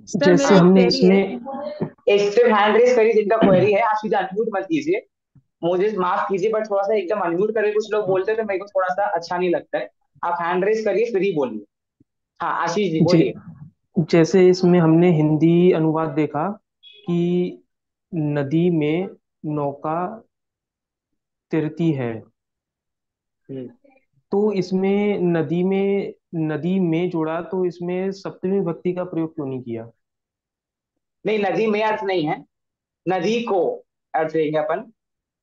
I: सर
C: जैसे
I: मेरा एक
C: हमने
I: क्वेरी है।
C: इसमें
A: एक सिर्फ हैंड रेस करिए जिनका क्वेरी है, आप सीधा अनम्यूट मत कीजिए। मुझे माफ कीजिए पर थोड़ा सा एकदम अनम्यूट करके कुछ लोग बोलते हैं तो मेरे को थोड़ा सा अच्छा नहीं लगता है। आप हैंड रेस करिए फिर ही बोलिए। हाँ आशीष जी
C: जे,
A: बोलिए।
C: जैसे इसमें हमने हिंदी अनुवाद देखा कि नदी में नौका तैरती है,
A: हम्म,
C: तो इसमें नदी में जोड़ा, तो इसमें सप्तमी विभक्ति का प्रयोग क्यों नहीं किया?
A: नहीं नदी में अर्थ नहीं है, नदी को अर्थ देंगे अपन।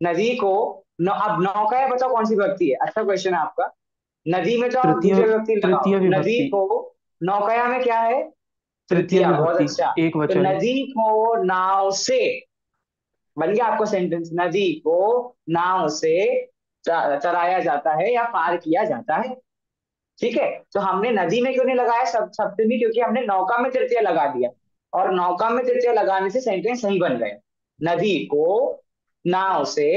A: नदी को अब नौका है, बताओ कौन सी विभक्ति है? अच्छा क्वेश्चन है आपका। नदी में तो आप
C: तृतीय
A: दूसरी विभक्ति लगाओ,
C: तृतीय
A: नदी
C: विभक्ति।
A: को। नौकाया में क्या है?
C: तृतीय
A: तृतीया, बहुत
C: विभक्ति,
A: अच्छा।
C: एक
A: तो
C: वचन।
A: नदी को नाव से, बन गया आपको सेंटेंस, नदी को नाव से चराया जाता है या पार किया जाता है। ठीक है, तो हमने नदी में क्यों नहीं लगाया सप्तमी? क्योंकि हमने नौका में तृतीय लगा दिया, और नौका में तृतीय लगाने से सेंटेंस सही बन गया। नदी को नाव से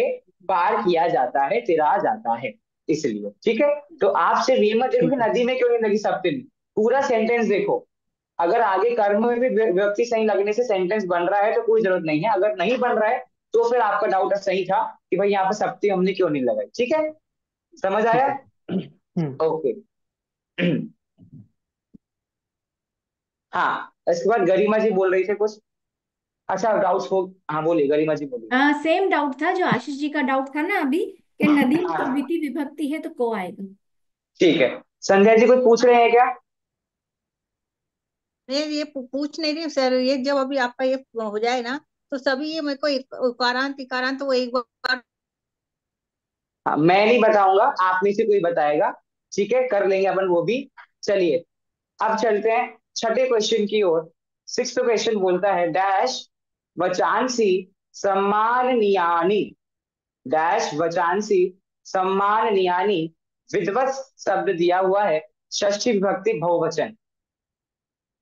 A: पार किया जाता है, तिरा जाता है, इसलिए। ठीक है, तो आप सिर्फ ये मत देखो कि
C: ठीक है।
A: नदी में क्यों नहीं लगी सप्तमी, पूरा सेंटेंस देखो। अगर आगे कर्म में भी व्यक्ति सही लगने से सेंटेंस बन रहा है तो कोई जरूरत नहीं है, अगर नहीं बन रहा है तो फिर आपका डाउट सही था कि भाई यहाँ पे सप्तमी हमने क्यों नहीं लगाई। ठीक है, समझ
C: ठीक
A: आया?
C: है। हम्म।
A: ओके। हाँ, इसके बाद गरिमा जी बोल रही थे कुछ। अच्छा डाउट्स हो, हाँ बोलिए गरिमा जी बोलिए।
M: सेम डाउट था जो आशीष जी का डाउट था ना अभी, कि नदी में तो
A: हाँ
M: द्वितीय विभक्ति है तो को आएगा।
A: ठीक है, संध्या जी कुछ पूछ रहे हैं क्या?
I: ये पूछ नहीं रही हूँ सर, ये जब अभी आपका ये हो जाए ना, तो सभी ये मेरे को उकारांत इकारांत वो एक बार।
A: हाँ, मैं नहीं बताऊंगा, आप में से कोई बताएगा। ठीक है, कर लेंगे अपन वो भी। चलिए अब चलते हैं छठे क्वेश्चन की ओर। सिक्स्थ क्वेश्चन बोलता है डैश वचांसी सम्माननीयानि, डैश वचांसी सम्माननीयानि, विधिवत शब्द दिया हुआ है, षष्ठी विभक्ति बहुवचन।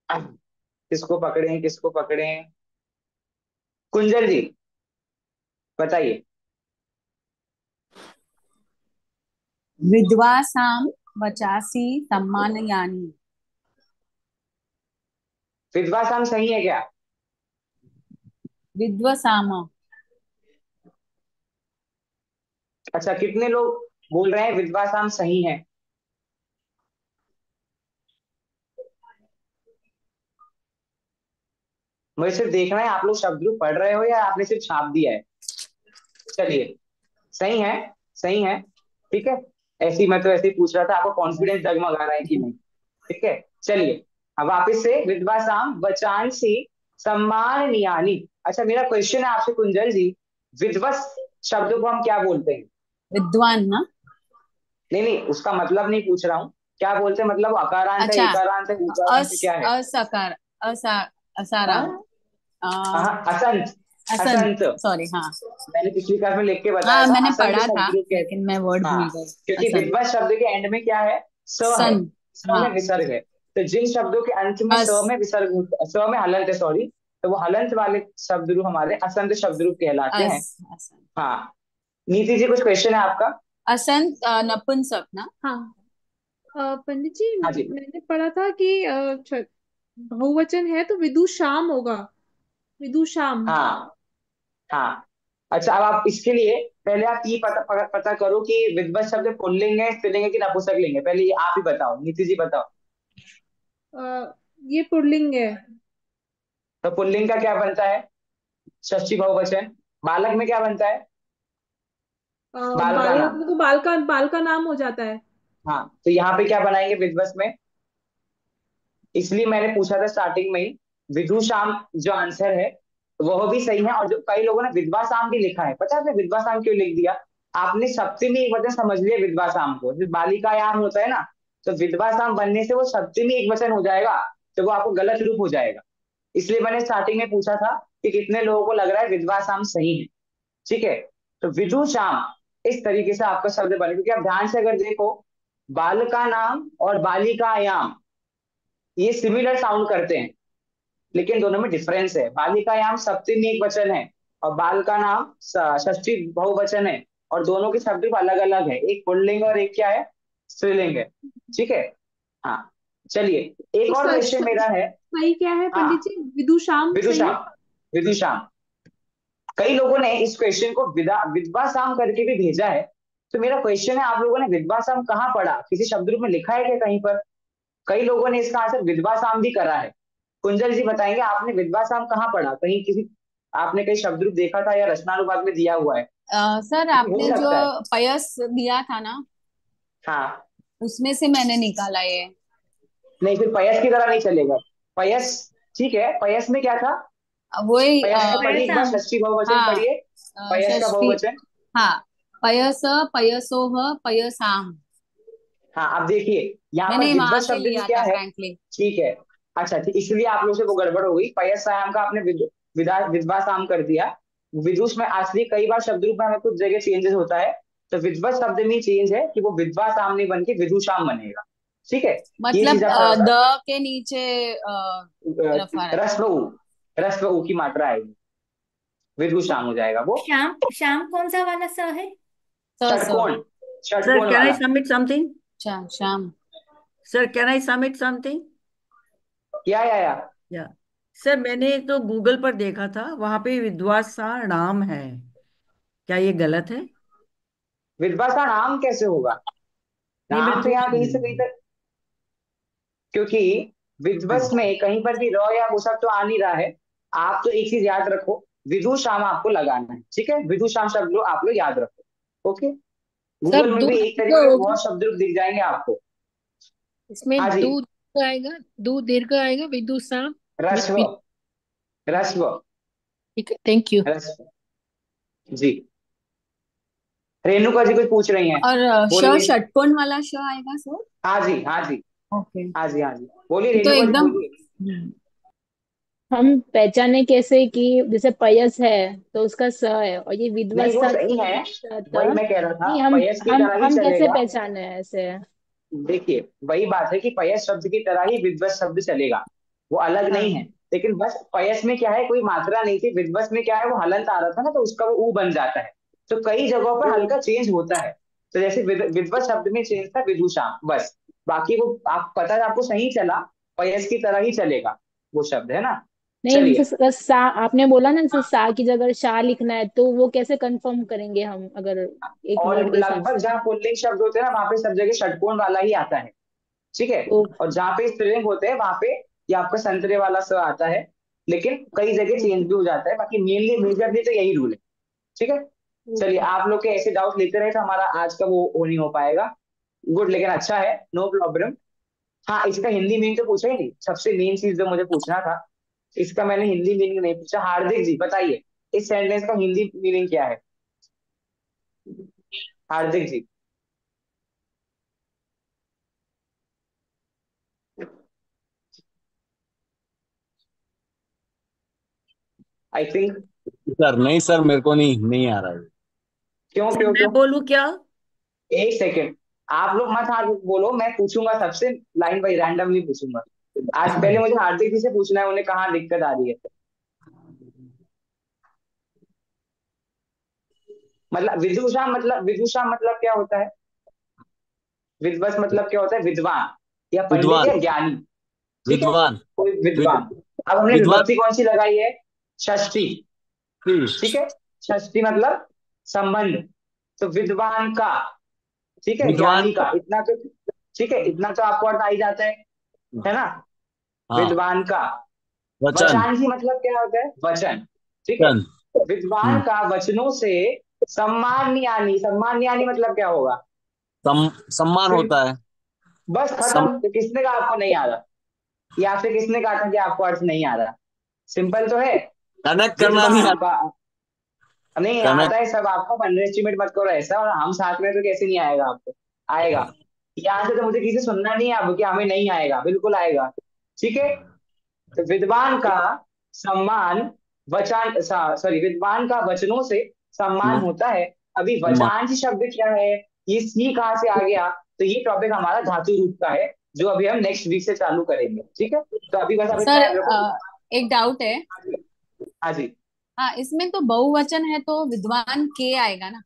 A: किसको पकड़े, किसको पकड़े? कुंजल जी बताइए।
N: विद्वासां वचांसि सम्मानयानि।
A: विद्वासाम सही है क्या?
N: विद्वसाम।
A: अच्छा, कितने लोग बोल रहे हैं विद्वासाम सही है? मुझे सिर्फ देखना है आप लोग शब्द रूप पढ़ रहे हो या आपने सिर्फ छाप दिया है। चलिए, सही है, सही है, ठीक है। ऐसी मैं तो ऐसे ही पूछ रहा था, आपको कॉन्फिडेंस जगमगा रहा है कि नहीं? ठीक है, चलिए अब वापिस से विद्वासाम वचांसी सम्माननीयानि। अच्छा मेरा क्वेश्चन है आपसे कुंजल जी, विद्वत शब्द को हम क्या बोलते हैं?
N: विद्वान ना।
A: नहीं नहीं, उसका मतलब नहीं पूछ रहा हूँ, क्या बोलते हैं? मतलब अकारांत है,
N: अच्छा।
A: इकारांत है, उकारांत है, क्या है?
N: असकार, असा,
A: हाँ
N: असाराम।
A: हाँ, असंत।
N: असंत,
A: असंत।
N: सॉरी, हाँ।
A: मैंने पिछली क्लास में लिख के बताया
N: हाँ
A: था,
N: मैंने
A: असंत
N: पढ़ा था
A: शब्द रूप के।
N: लेकिन मैं वर्ड
A: हाँ,
N: भूल गई।
A: क्योंकि
N: असंत,
A: विद्वत शब्द के एंड में क्या है, स है।
N: सन,
A: स में
N: हाँ।
A: विसर्ग है। तो जिन शब्दों के अंत में स
N: अस,
A: में विसर्ग स में हलंत है, सॉरी, तो वो हलंत वाले शब्द रूप हमारे असंत शब्द रूप कहलाते हैं।
N: असंत।
A: हाँ, नीति जी कुछ क्वेश्चन है आपका?
N: असंत नपुंसक ना?
E: हाँ। पंडित जी,
A: हाँ जी।
E: मैंने पढ़ा था कि बहुवचन है तो विदुषाम होगा। विदुषाम।
A: हाँ हाँ। अच्छा, अब आप इसके लिए पहले आप ये पता करो कि विद्वत शब्द पुल्लिंग है, स्त्रीलिंग है कि नपुंसकलिंग है। पहले ये आप ही बताओ, नीति जी बताओ।
E: ये पुल्लिंग है।
A: तो पुल्लिंग का क्या बनता है? षष्ठी बहुवचन। बालक में क्या बनता है? बाल का
E: बालक
A: नाम।
E: में तो बाल का नाम हो जाता है।
A: हाँ, तो यहाँ पे क्या बनाएंगे विध्वंस में? इसलिए मैंने पूछा था स्टार्टिंग में ही, विदुषाम जो आंसर है वह भी सही है। और जो कई लोगों ने विद्वासाम भी लिखा है, पता है आपने विद्वासाम क्यों लिख दिया? आपने सप्तमी एक वचन समझ लिया विद्वासाम को, जो बालिकायाम होता है ना, तो विद्वासाम बनने से वो सप्तमी एक वचन हो जाएगा, तो वो आपको गलत रूप हो जाएगा। इसलिए मैंने स्टार्टिंग में पूछा था कि कितने लोगों को लग रहा है विद्वासाम सही है। ठीक है, तो विदुषाम इस तरीके से आपका शब्द बने, क्योंकि आप ध्यान से अगर देखो, बाल का नाम और बालिकायाम ये सिमिलर साउंड करते हैं, लेकिन दोनों में डिफरेंस है। बालिकायाम सप्तमी एक वचन है और बाल का नाम षष्ठी बहुवचन है, और दोनों के शब्द अलग अलग है, एक पुल्लिंग और एक क्या है, स्त्रीलिंग है। ठीक है। हाँ, चलिए एक
E: तो
A: और क्वेश्चन मेरा है।
E: सही क्या है
A: हाँ,
E: पंडित जी? विदुषाम सही है।
A: विदुषाम। विदुषाम। कई लोगों ने इस क्वेश्चन को विद्वासाम करके भी भेजा है। तो मेरा क्वेश्चन है, आप लोगों ने विद्वासाम कहाँ पढ़ा? किसी शब्द रूप में लिखा है क्या कहीं पर? कई लोगों ने इसका आंसर विद्वासाम भी करा है। कुंजल जी बताएंगे, आपने विद्वासाम कहाँ पढ़ा? कहीं किसी आपने कहीं शब्द रूप देखा था या रचनानुवाद में दिया हुआ है?
N: सर
A: हो
N: आपने जो
A: सकता है।
N: पयस दिया था ना,
A: हाँ।
N: उसमें से मैंने निकाला ये।
A: नहीं, फिर पयस की तरह नहीं चलेगा। पयस, ठीक है, पयस में क्या था?
N: वही
A: पयस का पढ़िए एक बार,
M: पयसाम।
A: षष्ठी बहुवचन
N: हाँ,
A: पढ़िए। पयस का
N: षष्ठी,
A: बहुवचन।
N: हाँ। पयस, पयसोह, पयसाम।
A: हाँ, अब देखिए यहाँ पर
N: मैंने
A: विद्वत
N: वहां से
A: शब्द में
N: लिया
A: क्या
N: था
A: है?
N: फ्रैंकली।
A: ठीक है। अच्छा, ठीक, इसलिए आप लोग से वो गड़बड़ हो गई। पयसायाम का आपने विद्वासाम कर दिया। विदुष में असली कई बार शब्द रूप में हमें कुछ जगह चेंजेस होता है, तो विद्वत शब्द में चेंज है कि वो विद्वासाम नहीं बन के विदुषाम बनेगा। ठीक है, ये चीज
N: मतलब
A: आप थोड़ा सा
N: द के नीचे रफा रहता
A: रस्व उ, रस्व उ की मात्रा आएगी, विदुषाम हो जाएगा वो।
M: श्याम, श्याम कौन सा वाला स है?
N: है। स,
A: षटकोण,
L: Sir,
A: षटकोण
L: can I
A: वाला।
L: submit something?
N: शाम।
L: Sir, can I submit something?
A: या
L: या सर, मैंने तो गूगल पर देखा था, वहां पे विद्वास सा नाम है। क्या ये गलत है?
A: विद्वासा नाम कैसे होगा?
L: नहीं, मैं
A: नाम तो
L: पूछ
A: यहाँ कहीं
L: रही
A: से कहीं
L: हूँ।
A: तक, क्योंकि
L: हाँ
A: विध्वंस
L: जी।
A: में कहीं पर भी र या वो सब तो आ नहीं रहा है। आप तो एक चीज याद रखो, विदुषाम आपको लगाना है। ठीक है, विदुषाम शब्द लो आप लोग याद रखो। ओके,
O: सर
A: गूगल में
O: दो
A: भी एक
O: दीर्घ
A: तरीके के
O: होगा
A: बहुत शब्द दिख जाएंगे आपको।
O: इसमें।
A: हाँ जी।
O: दो दीर्घ आएगा, दो दीर्घ आएगा विदुषाम।
A: रस्व, रस्व,
O: ठीक है, थैंक यू।
A: रस्व। जी, रेणुका जी कुछ पूछ रही हैं,
N: और
A: बोलिए।
N: षटकोण वाला आएगा सर?
A: हाँ जी, हाँ जी,
N: ओके।
A: हाँ जी, हाँ जी, बोलिए
N: तो
A: रेणुका जी,
N: एकदम।
A: बोलिए।
P: हम पहचाने कैसे कि जैसे पयस है तो उसका स है, और ये
A: नहीं, वो
P: विध्वंसा
A: सही
P: क्यों
A: है,
P: था?
A: वही मैं कह रहा था,
P: नहीं, हम
A: पयस की
P: हम
A: तरह ही
P: हम कैसे
A: चलेगा।
P: पहचाने ऐसे?
A: देखिए वही बात है कि पयस शब्द की तरह ही विध्वंस शब्द चलेगा, वो अलग नहीं है।
P: हाँ।
A: लेकिन बस पयस में क्या है, कोई मात्रा नहीं थी, विध्वंस में क्या है, वो हलंत आ रहा था ना, तो उसका वो ऊ बन जाता है। तो कई जगहों पर हल्का चेंज होता है। तो जैसे विध्वंस शब्द में चेंज था विदुषाम, बस। बाकी वो आप पता है, आपको सही चला, पयस की तरह ही चलेगा वो शब्द, है ना?
P: नहीं,
A: चलिए।
P: जैसे सा आपने बोला ना, जैसे सा की जगह शाह लिखना है, तो वो कैसे कंफर्म करेंगे हम, अगर एक
A: और
P: नियम के हिसाब
A: लगभग
P: से?
A: जहाँ पुल्लिंग शब्द होते हैं ना, वहां पे सब जगह षटकोण वाला ही आता है। ठीक है।
P: तो
A: और जहाँ पे स्त्रीलिंग होते हैं वहां पे ये आपका संतरे वाला स आता है, लेकिन कई जगह चेंज भी हो जाता है। बाकी मेनली मेजरली तो यही रूल है। ठीक है। चलिए, आप लोग के ऐसे डाउट लेते रहे तो हमारा आज का वो नहीं हो पाएगा। गुड, लेकिन अच्छा है, नो प्रॉब्लम। हाँ, इसका हिंदी मीनिंग तो पूछा ही नहीं, सबसे मेन चीज जो मुझे पूछना था, इसका मैंने हिंदी मीनिंग नहीं पूछा। हार्दिक जी बताइए, इस सेंटेंस का हिंदी मीनिंग क्या है? हार्दिक जी। आई थिंक
Q: सर नहीं सर, मेरे को नहीं नहीं आ रहा है।
A: क्यों
L: सर
A: क्यों
L: मैं
A: क्यों?
L: बोलूं क्या?
A: एक सेकेंड, आप लोग मत हाथ बोलो, मैं पूछूंगा सबसे, लाइन बाई रैंडमली पूछूंगा। आज पहले मुझे हार्दिक जी से पूछना है, उन्हें कहाँ दिक्कत आ रही है। मतलब विदुषा मतलब क्या होता है? विद्वत मतलब क्या होता है? विद्वान या पंडित
Q: विद्वान।
A: या ज्ञानी। ठीक है,
Q: विद्वान।
A: कोई
Q: विद,
A: विद्वान। अब हमने
Q: विद्वान।
A: विभक्ति कौन सी लगाई है? षष्ठी। ठीक
Q: ठीक।
A: है, षष्ठी मतलब संबंध। तो विद्वान का, ठीक है,
Q: विद्वान
A: ज्ञानी का,
Q: का।
A: इतना तो, ठीक है, इतना तो आपको अर्थ आ ही जाता है ना?
Q: हाँ।
A: विद्वान का।
Q: वचन।
A: वचांसी मतलब क्या होता है? वचन। ठीक है,
Q: वचन।
A: विद्वान का वचनों से सम्मानयानी मतलब क्या होगा?
Q: सम्मान
A: फिर
Q: होता है।
A: बस खत्म।
Q: सम,
A: तो किसने कहा आपको नहीं आ रहा? या फिर किसने कहा था कि आपको अर्थ नहीं आ रहा? सिंपल तो है।
Q: कनेक्ट करना नहीं
A: विद्वान
Q: आता।
A: का नहीं आता
Q: कनेक्ट।
A: है सब, आपको अंडर एस्टिमेट मत करो ऐसा, और हम साथ में तो कैसे नहीं आएगा आपको? आएगा। यहाँ से तो मुझे किसी सुनना नहीं है अब कि हमें नहीं आएगा, बिल्कुल आएगा। ठीक है, तो विद्वान का सम्मान, वचान, सॉरी, विद्वान का वचनों से सम्मान होता है। अभी
Q: सम्मान।
A: वचांश शब्द क्या है, ये सी कहाँ से आ गया? तो ये टॉपिक हमारा धातु रूप का है, जो अभी हम नेक्स्ट वीक से चालू करेंगे। ठीक है, तो अभी बस आप इतना
N: सर
A: याद रखो।
N: एक डाउट है।
A: हाँ जी।
N: हाँ, इसमें तो बहुवचन है तो विद्वान के आएगा ना,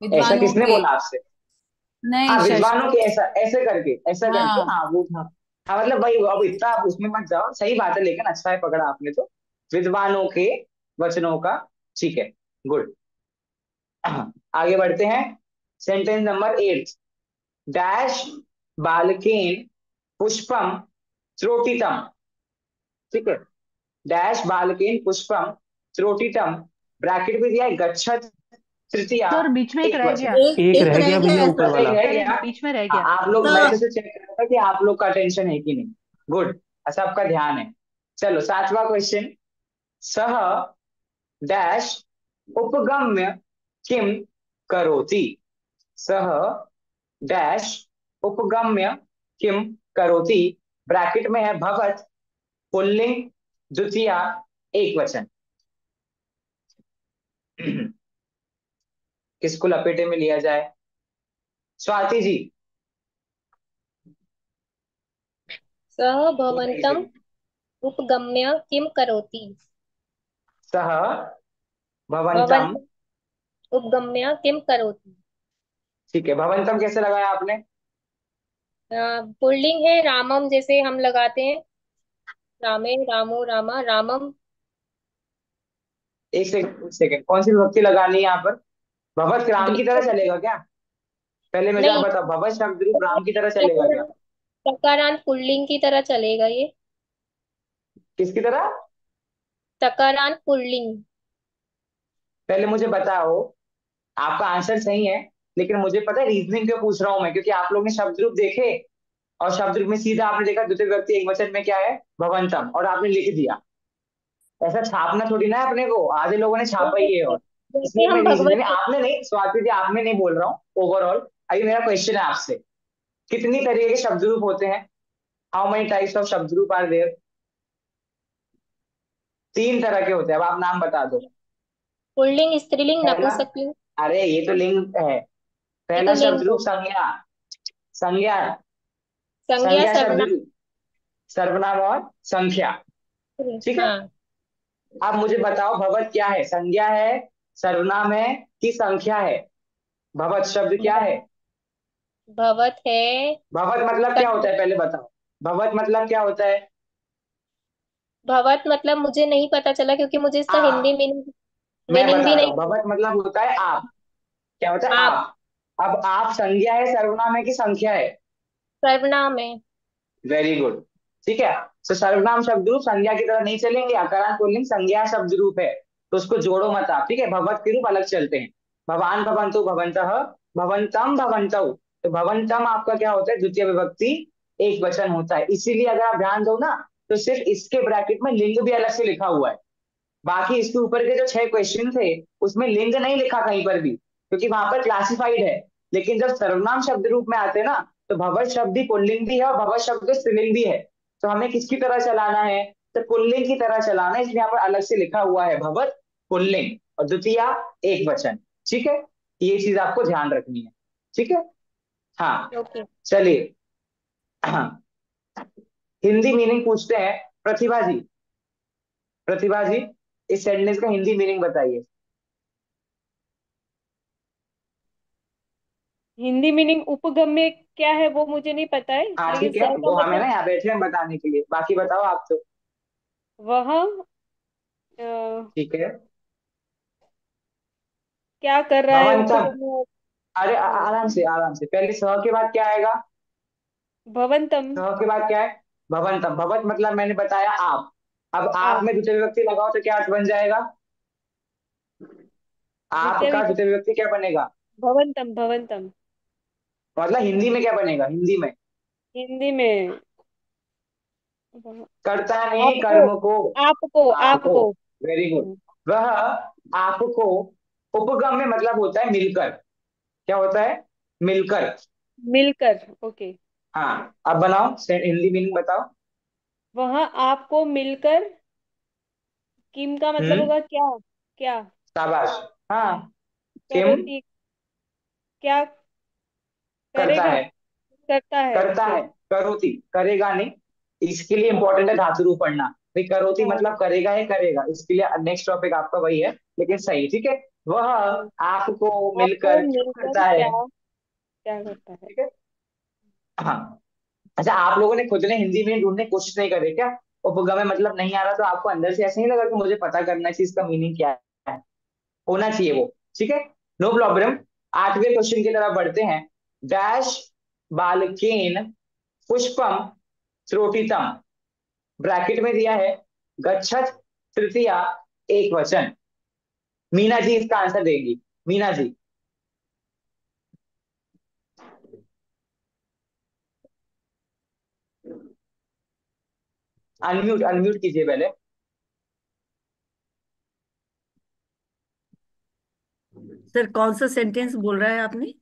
A: ऐसा
N: विद्वानों
A: किसने
N: के।
A: बोला आपसे?
N: नहीं,
A: हाँ, विद्वानों
N: षष्ठी।
A: के, ऐसा ऐसे करके
N: हाँ।
A: हाँ वो हाँ। हाँ मतलब भाई अब इतना आप उसमें मत जाओ, सही बात है, लेकिन अच्छा है पकड़ा आपने तो। विद्वानों के वचनों का। ठीक है, गुड। आगे बढ़ते हैं। Sentence number 8। डैश बालकेन पुष्पम त्रोटितम। ठीक है, डैश बालकेन पुष्पम त्रोटितम, ब्रैकेट में दिया है गच्छत तृतीया
R: सर बीच में एक
A: एक
R: रह
A: वचन।
R: गया।
C: एक
F: एक
C: रह
F: रह
C: गया
F: गया
C: भैया,
F: है
C: ऊपर
F: सर।
A: सर एक
C: वाला।
A: रह
R: सर
A: गया।
R: एक बीच में रह गया।
A: आप लोग,
F: तो
A: मैं तो चेक कर रहा था कि आप लोग का टेंशन है कि नहीं। गुड, अच्छा आपका ध्यान है। चलो 7वां क्वेश्चन। सह डैश उपगम्य किम करोति। सह डैश उपगम्य किम करोति, ब्रैकेट में है भवत पुल्लिंग द्वितीया एक वचन। किसको लपेटे में लिया जाए? स्वाति जी।
S: सः
A: एक
S: भवन्तम्
A: सेकंड।
S: उपगम्य किं करोति।
A: सह भवंतम।
S: भवन्तम् उपगम्य किं करोति।
A: ठीक है, भवंतम कैसे लगाया आपने?
S: पुल्लिंग है, रामम जैसे हम लगाते हैं, रामे रामो रामा रामम।
A: एक सेकंड, कौन सी विभक्ति लगानी है यहाँ पर? भवत राम की तरह चलेगा क्या? पहले मुझे आप
S: नहीं,
A: बताओ, भवत शब्द रूप राम की तरह चलेगा क्या?
S: तकारांत पुल्लिंग की तरह चलेगा ये।
A: किसकी तरह?
S: तकारांत पुल्लिंग।
A: पहले मुझे बताओ, आपका आंसर सही है, लेकिन मुझे पता है रीजनिंग क्यों पूछ रहा हूं मैं, क्योंकि आप लोग ने शब्द रूप देखे, और शब्द रूप में सीधा आपने देखा द्वितीय व्यक्ति एक वचन में क्या है, भवंतम, और आपने लिख दिया। ऐसा छापना थोड़ी ना है अपने को, आधे लोगों ने छापा ही है। और
S: जैसे
A: इसलिए मैं
S: हम
A: रीजनिंग,
S: भगवत।
A: आपने नहीं स्वाति जी, आपने नहीं बोल रहा हूँ, ओवरऑल। अभी मेरा क्वेश्चन है आपसे, कितनी तरीके के शब्द रूप होते हैं? हाउ मेनी टाइप्स ऑफ शब्द रूप आर देयर? 3 तरह के होते हैं, अब आप नाम बता दो।
S: पुल्लिंग, स्त्रीलिंग,
A: पहला,
S: नपुंसकलिंग।
A: अरे ये तो लिंग है।
S: ये तो
A: पहला शब्द
S: लिंग
A: रूप
S: हो।
A: संज्ञा। संज्ञा।
S: संज्ञा,
A: संज्ञा शब्द
S: सर्वनाम।
A: रूप, सर्वनाम और संख्या। ठीक है,
S: हाँ।
A: अब मुझे बताओ भवत क्या है? संज्ञा है, सर्वनाम है, कि संख्या है? भवत शब्द क्या है?
S: भवत है।
A: भवत मतलब क्या होता है पहले बताओ? भवत मतलब क्या होता है?
S: भवत मतलब मुझे नहीं पता चला, क्योंकि मुझे इसका हिंदी
A: आप,
S: मीनिंग
A: मैं
S: मीनिंग भी
A: बताता
S: नहीं
A: हूँ, भवत मतलब होता है आप। क्या होता है?
S: पता। आप।
A: आप। अब आप संज्ञा है, सर्वनाम है, कि संख्या है?
S: सर्वनाम है।
A: Very good. ठीक है, तो सर्वनाम शब्द रूप संज्ञा की तरह नहीं चलेंगे, अकारांत पुल्लिंग संज्ञा शब्द रूप है, तो उसको जोड़ो मत आप। ठीक है, भगवत के रूप अलग चलते हैं। भवान भवंतु भवंतः, भवंतम भवंतौ। तो भवंतम आपका क्या होता है? द्वितीय विभक्ति एक वचन होता है, इसीलिए अगर आप ध्यान दो ना, तो सिर्फ इसके ब्रैकेट में लिंग भी अलग से लिखा हुआ है। बाकी इसके ऊपर के जो 6 क्वेश्चन थे, उसमें लिंग नहीं लिखा कहीं पर भी, क्योंकि वहां पर क्लासिफाइड है। लेकिन जब सर्वनाम शब्द रूप में आते हैं ना, तो भवत शब्द ही पुल्लिंग भी है और भवत शब्द स्त्रीलिंग भी है। तो हमें किसकी तरह चलाना है? तो पुल्लिंग की तरह चलाना, इसलिए यहाँ पर अलग से लिखा हुआ है भवत पुल्लिंग और द्वितीया एक वचन। ठीक है, ये चीज आपको ध्यान रखनी है। ठीक है, हाँ
S: ओके।
A: चलिए। हाँ, हिंदी मीनिंग पूछते हैं। प्रतिभा जी, प्रतिभा जी इस सेंटेंस का हिंदी मीनिंग बताइए।
S: हिंदी मीनिंग उपगम्य क्या है वो मुझे नहीं पता है,
A: हाँ
S: लेकिन
A: ठीक है,
S: सर का
A: वो हमें ना
S: मतलब
A: यहाँ बैठे हैं बताने के लिए, बाकी बताओ आप तो।
S: वह
A: ठीक है,
S: क्या कर रहा है
A: भवंतम।
S: उपगम्य।
A: अरे
S: हाँ,
A: आराम से आराम से, पहले स के बाद क्या आएगा?
S: भवंतम।
A: स के बाद क्या है? भवंतम। भवत मतलब मैंने बताया आप। अब आप
S: आप
A: में द्वितीय विभक्ति लगाओ तो क्या अर्थ बन जाएगा?
S: द्वितीय
A: आपका द्वितीय विभक्ति क्या बनेगा?
S: भवंतम भवंतम।
A: मतलब हिंदी में क्या बनेगा? हिंदी में
S: हिंदी में
A: कर्ता ने
S: आपको
A: कर्म को,
S: आपको
A: आपको,
S: आपको
A: वेरी गुड। वह आपको, उपगम्य मतलब होता है मिलकर। क्या होता है? मिलकर।
S: मिलकर। ओके।
A: हाँ, अब बनाओ हिंदी मीनिंग बताओ।
S: वह आपको मिलकर, किम का मतलब
A: हम्म,
S: होगा क्या, क्या
A: शाबाश। हाँ, किम
S: करोती, क्या
A: करता
S: करेगा,
A: है,
S: करता है।
A: करता
S: ओके।
A: है, करोति करेगा नहीं। इसके लिए इंपॉर्टेंट है धातु रूप पढ़ना भाई। करोति
S: हाँ
A: मतलब करेगा है, करेगा, इसके लिए नेक्स्ट टॉपिक आपका वही है, लेकिन सही। ठीक है, वह
S: हाँ।
A: आपको
S: आपको
A: मिलकर क्या
S: मिलकर
A: करता है?
S: क्या क्या करता है।
A: ठीक है, हाँ। अच्छा, आप लोगों ने खुद ने हिंदी में ढूंढने की कोशिश नहीं करे क्या? उपगम्य मतलब नहीं आ रहा तो आपको अंदर से ऐसे नहीं लगा कि मुझे पता करना चाहिए इसका मीनिंग क्या है? होना चाहिए वो। ठीक है, नो प्रॉब्लम। आठवें क्वेश्चन की तरफ बढ़ते हैं। डैश बालकेन पुष्पम त्रोटितम, ब्रैकेट में दिया है गच्छत तृतीया एक वचन। मीना जी इसका आंसर देंगी। मीना जी, अनम्यूट अनम्यूट कीजिए पहले।
L: सर कौन सा सेंटेंस बोल रहा है आपने?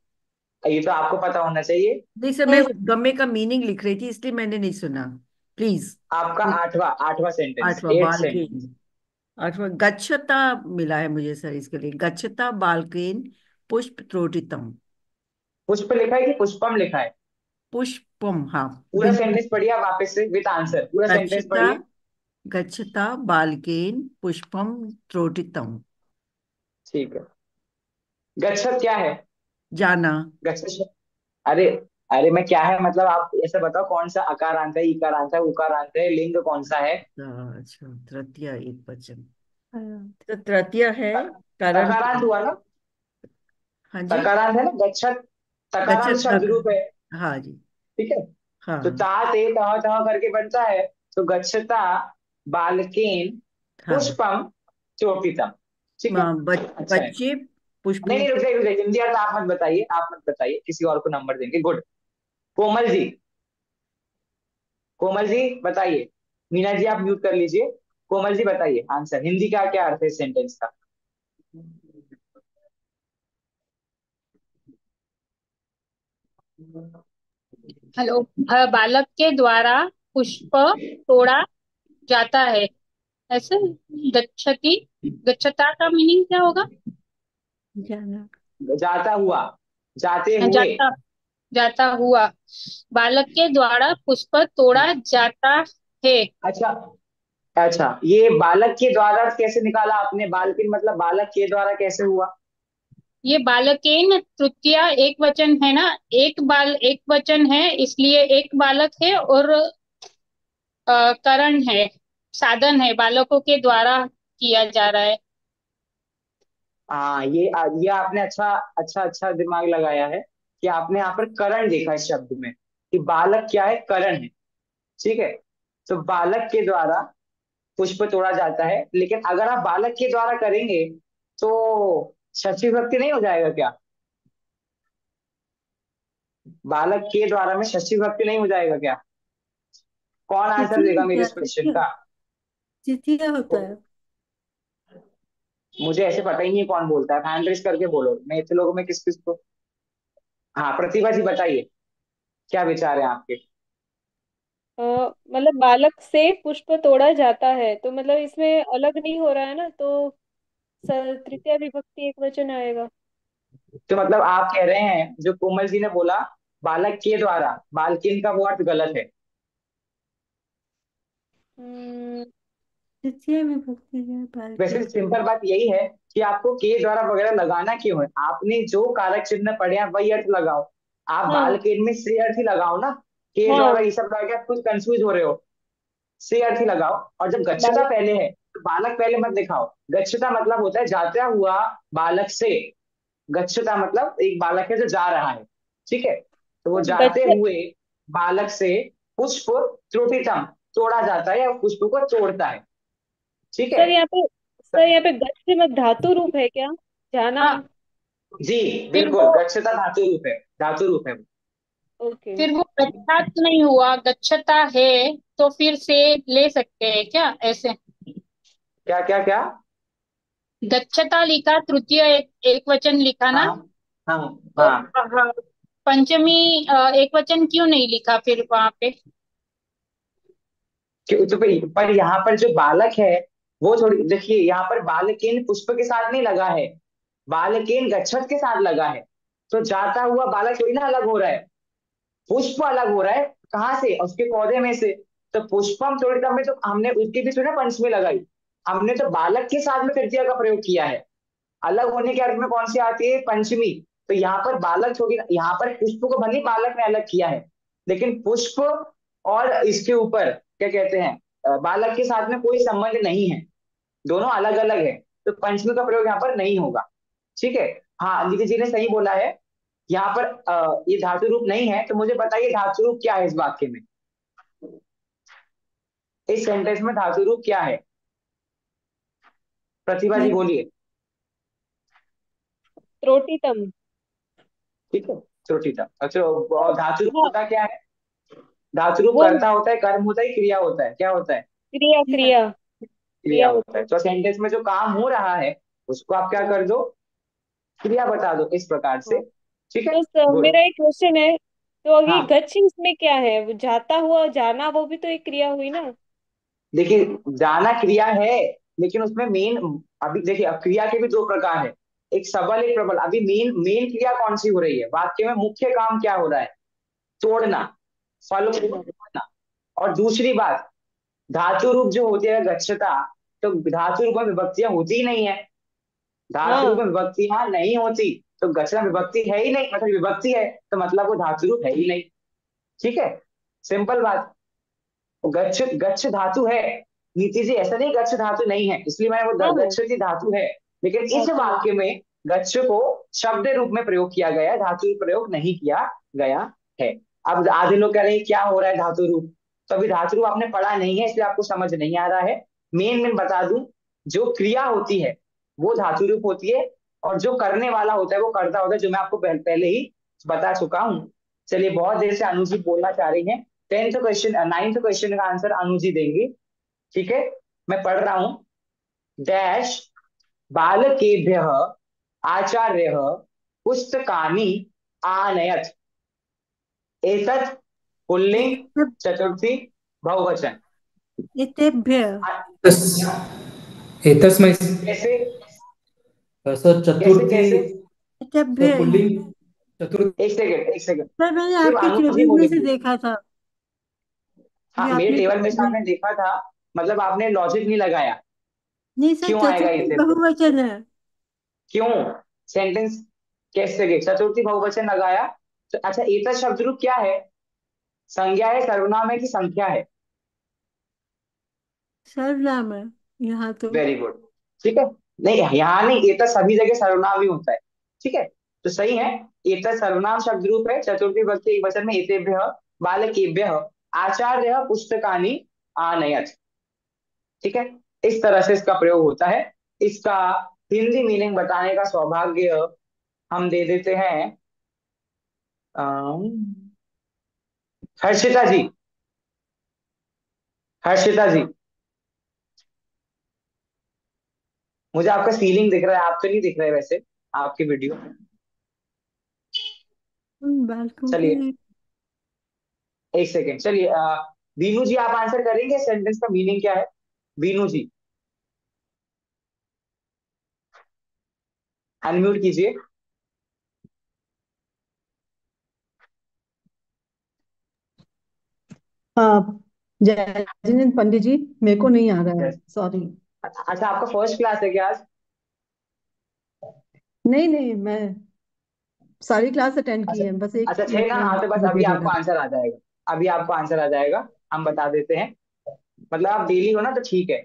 A: ये तो आपको पता होना चाहिए।
L: नहीं सर, मैं गम्मे का मीनिंग लिख रही थी इसलिए मैंने नहीं सुना। प्लीज।
A: आपका आठवां आठवां सेंटेंस,
L: आठवां
A: एट
L: बालकेन।
A: सेंटेंस।
L: आठवां गच्छता मिला है मुझे सर, इसके लिए गच्छता बालकेन पुष्प त्रोटितम।
A: पुष्प लिखा है कि पुष्पम लिखा है?
L: पुष्पम, हाँ।
A: पूरा सेंटेंस पढ़िए आप वापस से विद आंसर, पूरा सेंटेंस
L: गच्छता,
A: पढ़िए।
L: गच्छता बालकेन पुष्पम त्रोटितम।
A: ठीक है, गच्छत क्या है?
L: जाना।
A: गच्छत, अरे, अरे मैं क्या है मतलब, आप ऐसे बताओ कौन सा अकारांत है, इकारांत है, उकारांत है, लिंग कौन सा है?
L: अच्छा, तृतीया एक वचन। तो तृतीया है करण।
A: तकारांत हुआ ना?
L: हाँ जी।
A: तकारांत है ना गच्छत? तकारांत
L: गच्छता।
A: शब्द रूप है।
L: हाँ जी।
A: ठीक है, तो
L: हाँ।
A: ता ते तह तह करके बनता है। तो गच्छता बालकेन
L: हाँ।
A: पुष्पम चोपितम। ठीक है, अच्छा है।
L: बच्चे पुष्प
A: नहीं नहीं,
L: में।
A: रुक जाइए रुक जाइए, हिंदी अर्थ आप मत बताइए, आप मत बताइए, किसी और को नंबर देंगे। गुड। कोमल जी, कोमल जी बताइए। मीना जी आप म्यूट कर लीजिए। कोमल जी बताइए आंसर, हिंदी का क्या अर्थ है इस सेंटेंस का?
O: हेलो। बालक के द्वारा पुष्प तोड़ा जाता है, ऐसे। गच्छति, गच्छता का मीनिंग क्या होगा?
L: जाना।
A: जाता हुआ, जाते हुए।
O: जाता, जाता हुआ। बालक के द्वारा पुष्प तोड़ा जाता है।
A: अच्छा, अच्छा, ये बालक के द्वारा कैसे निकाला आपने? बालकिन मतलब बालक के द्वारा कैसे हुआ?
O: ये बालकेन तृतीया एक वचन है ना, एक वचन है, इसलिए एक बालक है और करण है, साधन है, बालकों के द्वारा किया जा रहा है।
A: हाँ, ये आपने अच्छा अच्छा अच्छा दिमाग लगाया है कि आपने यहाँ पर करण देखा इस शब्द में, कि बालक क्या है? करण है। ठीक है, तो बालक के द्वारा पुष्प तोड़ा जाता है, लेकिन अगर आप बालक के द्वारा करेंगे तो षष्ठी विभक्ति नहीं हो जाएगा क्या? बालक के द्वारा में षष्ठी विभक्ति नहीं हो जाएगा क्या? कौन आंसर
L: तिथिया
A: देगा
L: क्या
A: मेरे इस क्वेश्चन
L: तिथिया
A: का?
L: तिथिया होता है।
A: मुझे ऐसे पता ही नहीं है कौन बोलता है, हैंड रेस करके बोलो, मैं इतने लोगों में किस किस को। हाँ, प्रतिभा जी बताइए, क्या विचार है आपके?
S: मतलब बालक से पुष्प तोड़ा जाता है, तो मतलब इसमें अलग नहीं हो रहा है ना, तो तृतीय विभक्ति एक वचन आएगा।
A: तो मतलब आप कह रहे हैं जो कोमल जी ने बोला बालक के द्वारा, बालकिन का वो अर्थ गलत है।
S: हम्म,
I: तृतीय विभक्ति है
A: वैसे
I: बालकिन।
A: सिंपल बात यही है कि आपको के द्वारा वगैरह लगाना क्यों है, आपने जो कारक चिन्ह पढ़े हैं वही अर्थ लगाओ। आप
S: हाँ
A: बालकेन में से अर्थ ही लगाओ ना, के द्वारा
S: हाँ।
A: ये सब लगा के आप कुछ कंफ्यूज हो रहे हो। से अर्थ ही लगाओ। और जब गच्छता
S: बालक।
A: पहले है तो बालक पहले मत दिखाओ। गच्छता मतलब होता है जाता हुआ बालक से। गच्छता मतलब एक बालक है जो जा रहा है, ठीक है। तो वो जाते
S: गच्छ
A: हुए बालक से पुष्प त्रुटितम तोड़ा जाता है या पुष्प को तोड़ता है, ठीक है।
S: सर यहाँ पे गच्छ में धातु रूप है क्या? जाना।
A: हाँ जी,
O: फिर
A: बिल्कुल
O: वो
A: गच्छता धातु रूप है, धातु रूप है वो।
S: ओके।
O: फिर वो गच्छात नहीं हुआ, गच्छता है, तो फिर से ले सकते हैं क्या ऐसे?
A: क्या क्या क्या?
O: गच्छता लिखा, तृतीय एक वचन लिखा ना,
A: हाँ हाँ
O: तो
A: हाँ।
O: हाँ, पंचमी एक वचन क्यों नहीं लिखा फिर वहां पे?
A: तो पर यहाँ पर जो बालक है वो थोड़ी देखिए, यहाँ पर बालकेन पुष्प के साथ नहीं लगा है, बालकेन गच्छत के साथ लगा है। तो जाता हुआ बालक थोड़ी ना अलग हो रहा है, पुष्प अलग हो रहा है। कहाँ से? उसके पौधे में से। तो पुष्पम तोड़ितम में तो हमने उसकी भी थोड़ी ना पंचमी लगाई, हमने तो बालक के साथ में तृतीया का प्रयोग किया है। अलग होने के अर्थ में कौन सी आती है? पंचमी। तो यहाँ पर बालक थोड़ी, यहाँ पर पुष्प को भले बालक ने अलग किया है, लेकिन पुष्प और इसके ऊपर क्या कहते हैं, बालक के साथ में कोई संबंध नहीं है, दोनों अलग अलग है। तो पंचमी का प्रयोग यहाँ पर नहीं होगा, ठीक है। हाँ निधि जी ने सही बोला है, यहाँ पर ये धातु रूप नहीं है। तो मुझे बताइए धातु रूप क्या है इस वाक्य में, इस सेंटेंस में धातु रूप क्या है? प्रतिभा जी बोलिए।
S: त्रोटितम।
A: ठीक है, त्रुटिता। अच्छा, और धातु रूप
S: हाँ,
A: होता क्या है? धातु रूप
S: वो
A: कर्ता होता है, कर्म होता है, क्रिया होता है, क्या होता है?
S: क्रिया क्रिया
A: क्रिया
S: क्रिया
A: होता
S: होता
A: है।
S: है।
A: तो सेंटेंस में जो काम हो रहा है उसको आप क्या
S: हाँ
A: कर दो, क्रिया बता दो इस प्रकार से,
S: हाँ।
A: ठीक है।
S: तो
A: गुड।
S: मेरा एक क्वेश्चन है, तो अभी
A: हाँ
S: गच्छ इसमें क्या है? वो जाता हुआ जाना, वो भी तो एक क्रिया हुई ना।
A: देखिए, जाना क्रिया है, लेकिन उसमें मेन, अभी देखिए अब क्रिया के भी दो प्रकार है, एक सबल एक प्रबल। अभी मेन मेन क्रिया कौन सी हो रही है वाक्य में, मुख्य काम क्या हो रहा है? तोड़ना, फल को तोड़ना। और दूसरी बात, धातु रूप जो होती है गच्छता, तो धातु रूप में विभक्तियां होती ही नहीं है, धातु रूप
S: हाँ
A: में विभक्तियां नहीं होती। तो गच्छता विभक्ति है ही नहीं, मतलब विभक्ति है तो मतलब वो धातु रूप है ही नहीं, ठीक है। सिंपल बात। गच्छ गच्छ धातु है, नीति जी ऐसा नहीं गच्छ धातु नहीं है, इसलिए मैंने वो
S: हाँ हाँ।
A: गच्छति धातु है। लेकिन इस
S: धातु है।
A: वाक्य में गच्छ को शब्द रूप में प्रयोग किया गया है, धातु रूप प्रयोग नहीं किया गया है। अब आधे लोग कह रहे हैं क्या हो रहा है धातु रूप, तो अभी धातु रूप आपने पढ़ा नहीं है इसलिए आपको समझ नहीं आ रहा है। मेन मेन बता दूं, जो क्रिया होती है वो धातु रूप होती है, और जो करने वाला होता है वो कर्ता होता है, जो मैं आपको पहले ही बता चुका हूं। चलिए, बहुत देर से अनु जी बोलना चाह रही हैं। 10th क्वेश्चन, 9th क्वेश्चन का आंसर अनु जी देंगी, ठीक है। मैं पढ़ रहा हूं। डैश बालकेभ्य आचार्य पुस्तकानि आनयत। एतत् पुल्लिंग चतुर्थी बहुवचन।
I: एतेभ्य।
G: एतस्मै
A: कैसे
G: सर
A: कैसे
G: चतुर्थी,
A: कैसे?
I: एतेभ्य।
G: सर पुल्लिंग चतुर्थ।
A: एक सेकंड एक सेकंड,
I: सर मैंने
A: सिर्फ
I: आपके
A: अनु जी
I: टेबल में से
A: बोलेंगे।
I: देखा था,
A: हाँ
I: जो
A: मेरे
I: आपने
A: टेबल में से
I: भेजा।
A: आपने देखा था, मतलब आपने लॉजिक नहीं लगाया।
I: नहीं सर,
A: क्यों आएगा
I: चतुर्थी
A: इसे पे?
I: बहुवचन है।
A: क्यों? सेंटेंस कैसे चतुर्थी बहुवचन लगाया? तो अच्छा, एतत् शब्द रूप क्या है? संज्ञा है, सर्वनाम है कि संख्या है?
I: सर्वनाम है यहाँ तो।
A: वेरी गुड, ठीक है। नहीं यहाँ नहीं, ये तो सभी जगह सर्वनाम ही होता है, ठीक है। तो सही है, ये तो सर्वनाम शब्द रूप है, चतुर्थी विभक्ति एक वचन में एतेभ्य बालकेभ्य आचार्य पुस्तकानि आनयत, ठीक है। इस तरह से इसका प्रयोग होता है। इसका हिंदी मीनिंग बताने का सौभाग्य हम दे देते हैं अम, हर्षिता जी। हर्षिता जी, मुझे आपका सीलिंग दिख रहा है, आप तो नहीं दिख रहे वैसे आपकी वीडियो।
I: उन बालकों के
A: चलिए
I: लिए।
A: एक सेकेंड, चलिए वीनू जी आप आंसर करेंगे, सेंटेंस का मीनिंग क्या है? वीनू जी अनम्यूट कीजिए।
R: हाँ, जयजिन पंडित जी, मेरे को नहीं आ रहा है, सॉरी।
A: अच्छा, आपका फर्स्ट क्लास है क्या आज?
R: नहीं नहीं, मैं सारी क्लास अटेंड की
A: अच्छा
R: है, बस एक
A: अच्छा, थे ना, हाँ तो बस अभी
R: रिपीट हो
A: आपको
R: रहा
A: आंसर आ जाएगा। अभी आपको आंसर आ जाएगा, हम बता देते हैं। मतलब आप डेली हो ना तो ठीक है।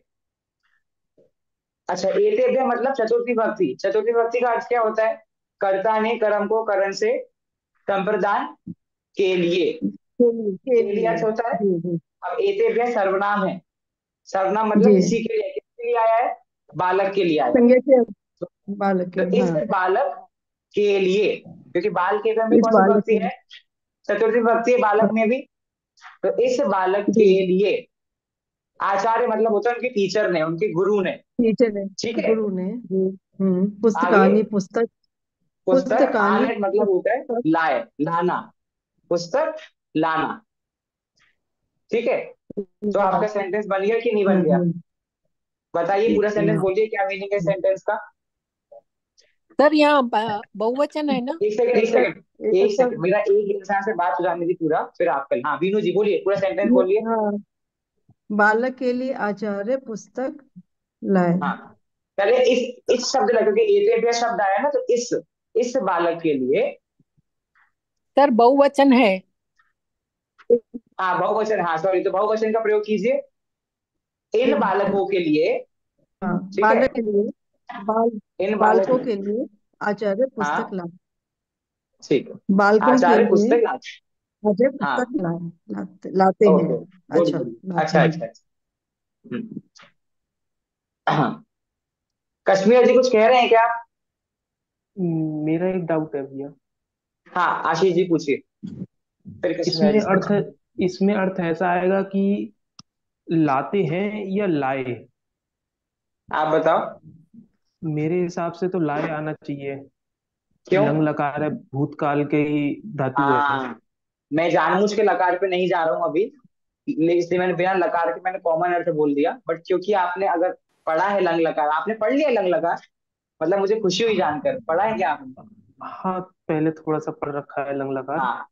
A: अच्छा, एतेभ्य मतलब चतुर्थी भक्ति। चतुर्थी भक्ति का अर्थ क्या होता है? कर्ता ने कर्म को करण से संप्रदान के लिए,
R: के
A: के लिए
R: लिए।
A: अर्थ होता है।
R: जी
A: अब एतेभ्य सर्वनाम है। सर्वनाम
R: जी
A: मतलब किसी के लिए, किसके लिए आया है? बालक के लिए आया है।
R: संज्ञा के
A: तो,
R: बालक के,
A: तो इस
R: हाँ,
A: बालक के लिए, क्योंकि बाल के में
R: इस
A: कौन सी
R: बालक
A: भक्ति
R: के,
A: है? चतुर्थी भक्ति है बालक में भी। तो इस बालक के
R: जी
A: लिए आचार्य मतलब होता है उनके टीचर ने, उनके गुरु ने।
R: टीचर ने,
A: ठीक है,
R: गुरु ने, जी।
A: आगे
R: पुस्तकानी, पुस्तक,
A: पुस्तक
R: पुस्तकानी,
A: आने मतलब होता है
R: पुस्तक,
A: लाए, लाना। पुस्तक लाना। ठीक है, तो आपका सेंटेंस बन गया कि नहीं बन गया?
R: हम्म।
A: बताइए, पूरा सेंटेंस बोलिए, क्या मीनिंग है सेंटेंस का?
T: सर यहाँ बहुवचन है ना?
A: एक सेकंड, एक
R: इसका
A: सेकंड, एक
R: इसका
A: सेकंड, मेरा एक इंसान से बात हो जाने दी पूरा, फिर आप कल। हाँ बीनू जी बोलिए, पूरा सेंटेंस बोलिए।
R: हाँ, बालक के लिए आचार्य पुस्तक लाए।
A: हाँ, पहले इस शब्द लगे, क्योंकि एतेभ्य शब्द आया ना, तो इस बालक के लिए।
T: सर बहुवचन है।
A: हाँ बहुवचन, हाँ सॉरी, तो बहुवचन का प्रयोग कीजिए, इन बालकों के लिए।
R: हाँ,
A: ठीक है,
R: बालक के लिए,
A: इन
R: बालकों
A: बालक,
R: के लिए आचार्य पुस्तक
A: हाँ
R: लाए।
A: ठीक है,
R: बालकों के
A: आचार्य
R: लिए
A: पुस्तक लाते।
R: आचार्य
A: हाँ
R: पुस्तक लाए, लाते हैं।
A: ओके, गुड
R: अच्छा,
A: गुड,
R: लाते
A: अच्छा
R: हैं।
A: अच्छा अच्छा। हम्म, हाँ। कश्मीर जी कुछ कह रहे हैं क्या आप?
C: मेरा एक डाउट है भैया।
A: हाँ आशीष जी पूछिए, फिर कश्मीर
C: इसमें
A: जी
C: अर्थ,
A: पूछिए।
C: इसमें अर्थ ऐसा आएगा कि लाते हैं या लाए?
A: आप बताओ।
C: मेरे हिसाब से तो लाए आना चाहिए।
A: क्यों?
C: लंग लकार है, भूतकाल के ही धातु है।
A: हाँ, मैं जानबूझ के लकार पे नहीं जा रहा हूँ अभी, इसलिए मैंने बिना लकार के मैंने कॉमन अर्थ बोल दिया। बट क्योंकि आपने अगर पढ़ा है लंग लकार, आपने पढ़ लिया लंग लकार, मतलब मुझे खुशी हुई जानकर। पढ़ा है क्या आपने?
C: हाँ, पहले थोड़ा सा पढ़ रखा है लंग लकार।
A: हाँ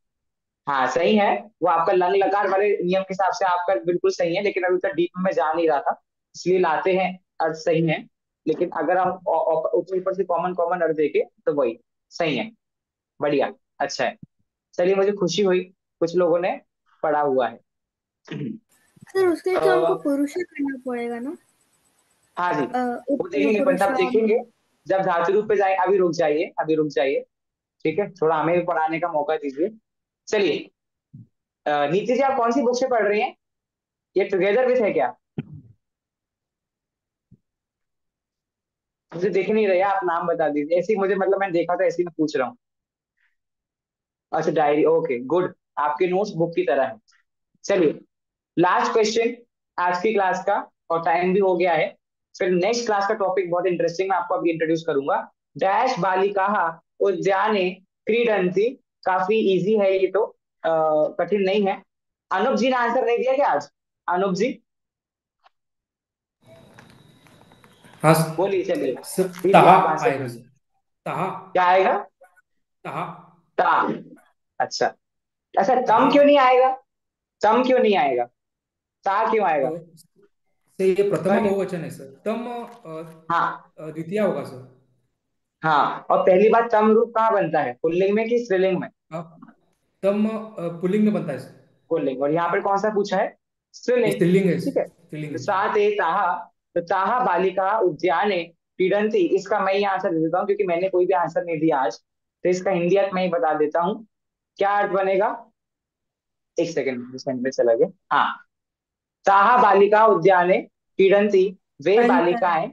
A: हाँ सही है। वो आपका लंग लकार वाले नियम के हिसाब से आपका बिल्कुल सही है, लेकिन अभी तक डीप में जा नहीं रहा था, इसलिए लाते हैं अर्थ सही है। लेकिन अगर हम ऊपर ऊपर से कॉमन कॉमन अर्थ देखे तो वही सही है। बढ़िया, अच्छा है। चलिए, मुझे खुशी हुई कुछ लोगों ने पढ़ा हुआ है।
J: सर उसके लिए तो हमको
A: अ,
J: पुरुष करना पड़ेगा ना?
A: हाँ जी, वो
J: उत्तम
A: देखेंगे अपन,
J: पुरुष।
A: तब देखेंगे जब धातु रूप पे जाए। अभी रुक जाइए, अभी रुक जाइए। ठीक है, थोड़ा हमें भी पढ़ाने का मौका दीजिए। चलिए, नीति जी आप कौन सी बुक से पढ़ रही हैं? ये टुगेदर विथ है क्या? मुझे दिख नहीं रहा, आप नाम बता दीजिए। ऐसे ही मुझे, मतलब मैंने देखा था, ऐसे ही मैं पूछ रहा हूँ। अच्छा डायरी, ओके गुड, आपके नोट्स बुक की तरह है। चलिए, लास्ट क्वेश्चन आज की क्लास का, और टाइम भी हो गया है। फिर नेक्स्ट क्लास का टॉपिक बहुत इंटरेस्टिंग, मैं आपको अभी इंट्रोड्यूस करूंगा। डैश बालिका उद्याने क्रीडंती। काफी इजी है ये तो, कठिन नहीं है। अनूप जी ने आंसर नहीं दिया क्या आज? अनूप जी
G: हाँ
A: बोलिए, चलिए
G: सर,
A: दीजिए,
G: तहा
A: आप आंसर
G: आएगा
A: दीजिए।
G: सर। तहा।
A: क्या आएगा?
G: तहा।
A: ता। अच्छा, अच्छा तम
G: तहा।
A: क्यों नहीं आएगा? तम क्यों नहीं आएगा? ता क्यों
G: अ,
A: आएगा?
G: से ये प्रथमा
A: तम,
G: बहुवचन है सर, तम
A: हाँ
G: द्वितीय होगा सर।
A: हाँ, और पहली बात, तम रूप कहाँ बनता है, पुल्लिंग में कि स्त्रीलिंग में?
G: हाँ, तम पुल्लिंग में बनता है सर।
A: पुल्लिंग, और यहाँ पर कौन सा पूछा है?
G: ये
A: स्त्रीलिंग।
G: स्त्रीलिंग है,
A: ठीक है,
G: स्त्रीलिंग
A: तो
G: है।
A: साथ ए ताहा, तो ताहा बालिका उद्याने क्रीडंती, इसका मैं ही आंसर दे देता हूँ, क्योंकि मैंने कोई भी आंसर नहीं दिया आज, तो इसका हिंदी अर्थ मैं ही बता देता हूँ। क्या अर्थ बनेगा? एक सेकंड, सेंटेंस चला गया। हाँ, ताहा बालिका उद्याने क्रीडंती, वे बालिकाएं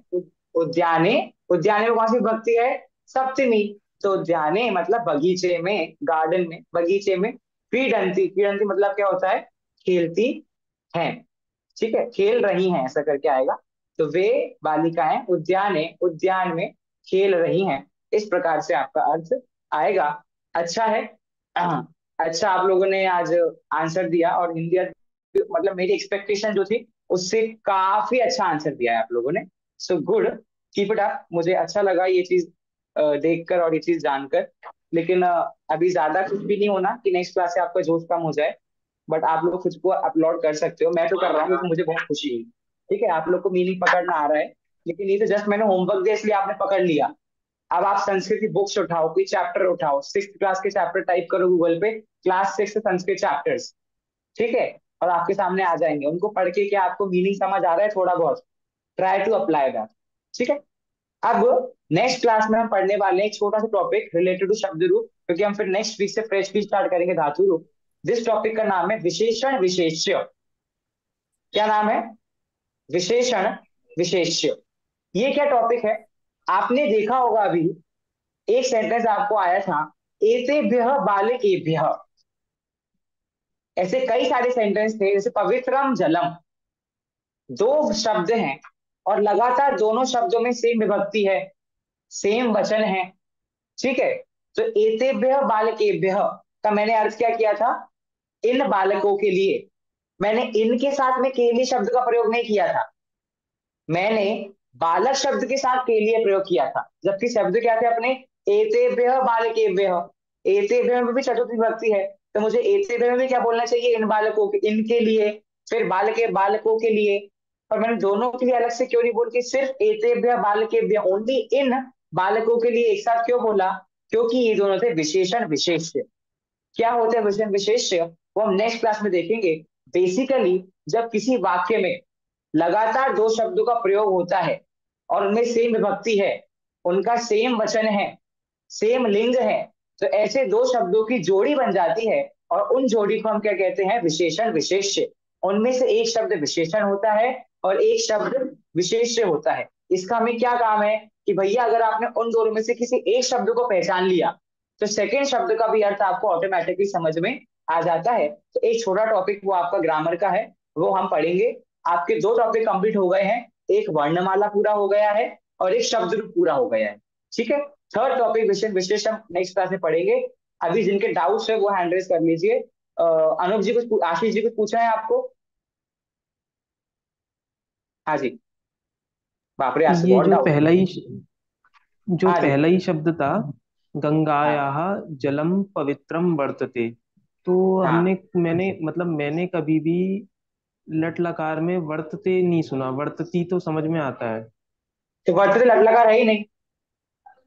A: उद्याने, उद्याने में कौन सी भक्ति है? सप्तमी। तो उद्याने मतलब बगीचे में, गार्डन में, बगीचे में। क्रीडंती, क्रीडंती मतलब क्या होता है? खेलती हैं। ठीक है, खेल रही हैं ऐसा करके आएगा। तो वे बालिकाएं उद्याने, उद्यान में खेल रही हैं, इस प्रकार से आपका अर्थ आएगा। अच्छा है। अच्छा, आप लोगों ने आज आंसर दिया और हिंदी अर्थ मतलब मेरी एक्सपेक्टेशन जो थी उससे काफी अच्छा आंसर दिया है आप लोगों ने। So good, keep it up. मुझे अच्छा लगा ये चीज देखकर और ये चीज जानकर। लेकिन अभी ज्यादा कुछ भी नहीं होना कि नेक्स्ट क्लास से आपका जोश कम हो जाए। बट आप लोग खुद को अपलोड कर सकते हो, मैं तो कर रहा हूँ क्योंकि मुझे बहुत खुशी हुई। ठीक है, आप लोग को मीनिंग पकड़ना आ रहा है, लेकिन ये तो जस्ट मैंने होमवर्क दिया इसलिए आपने पकड़ लिया। अब आप संस्कृत की बुक्स उठाओ, कोई चैप्टर उठाओ, 6th क्लास के चैप्टर टाइप करो गूगल पे, क्लास 6 संस्कृत चैप्टर्स। ठीक है, और आपके सामने आ जाएंगे। उनको पढ़ के क्या आपको मीनिंग समझ आ रहा है थोड़ा बहुत, ट्राई टू अप्लाई दैट। ठीक है, अब नेक्स्ट क्लास में हम पढ़ने वाले हैं एक छोटा सा टॉपिक रिलेटेड टू शब्द रूप, क्योंकि हम फिर नेक्स्ट वीक से फ्रेशली स्टार्ट करेंगे धातु रूप। जिस टॉपिक का नाम है विशेषण विशेष्य। क्या नाम है? विशेषण विशेष्य। ये क्या टॉपिक है? आपने देखा होगा अभी एक सेंटेंस आपको आया था, एतेभ्यः बालकेभ्यः। ऐसे कई सारे सेंटेंस थे, जैसे पवित्रम जलम। दो शब्द हैं और लगातार दोनों शब्दों में सेम विभक्ति है, सेम वचन है। ठीक है, तो एतेभ्यः बालकेभ्यः का मैंने अर्थ क्या किया था? इन बालकों के लिए। मैंने इनके साथ में के लिए शब्द का प्रयोग नहीं किया था, मैंने बालक शब्द के साथ के लिए प्रयोग किया था। जबकि शब्द क्या थे अपने? एतेभ्यः बालकेभ्यः। एतेभ्यः में भी चतुर्थी विभक्ति है, तो मुझे एतेभ्यः में भी क्या बोलना चाहिए? इन बालकों के, इनके लिए। फिर बालके बालकों के लिए। और मैंने दोनों के लिए अलग से क्यों नहीं बोल के सिर्फ एतेभ्यः बालकेभ्यः, ओनली इन बालकों के लिए एक साथ क्यों बोला? क्योंकि ये दोनों थे विशेषण विशेष्य। क्या होते हैं विशेषण विशेष्य, वो हम नेक्स्ट क्लास में देखेंगे। बेसिकली जब किसी वाक्य में लगातार दो शब्दों का प्रयोग होता है और उनमें सेम विभक्ति है, उनका सेम वचन है, सेम लिंग है, तो ऐसे दो शब्दों की जोड़ी बन जाती है और उन जोड़ी को हम क्या कहते हैं? विशेषण विशेष्य। उनमें से एक शब्द विशेषण होता है और एक शब्द विशेष्य होता है। इसका हमें क्या काम है कि भैया अगर आपने उन दोनों में से किसी एक शब्द को पहचान लिया तो सेकेंड शब्द का भी अर्थ आपको ऑटोमेटिकली समझ में आ जाता है। तो एक छोटा टॉपिक वो आपका ग्रामर का है, वो हम पढ़ेंगे। आपके दो टॉपिक कंप्लीट हो गए हैं, एक वर्णमाला पूरा हो गया है और एक शब्द रूप पूरा हो गया है। ठीक है, थर्ड टॉपिक विशेष विशेषण नेक्स्ट क्लास में पढ़ेंगे। अभी जिनके डाउट्स है वो हैंड रेज कर लीजिए। अनुप जी कुछ, आशीष जी कुछ पूछा है आपको? हाँ जी, बाप रे आज तो
C: ये
A: बहुत
C: जो
A: डाउट। हाँ जी,
C: पहला ही शब्द था,
A: हाँ
C: गंगायाः जलम पवित्रम वर्तते। तो
A: हाँ,
C: मैंने कभी भी लट लकार में वर्तते नहीं सुना, वर्तती तो समझ में आता है।
A: तो वर्तते लट लकार है ही नहीं।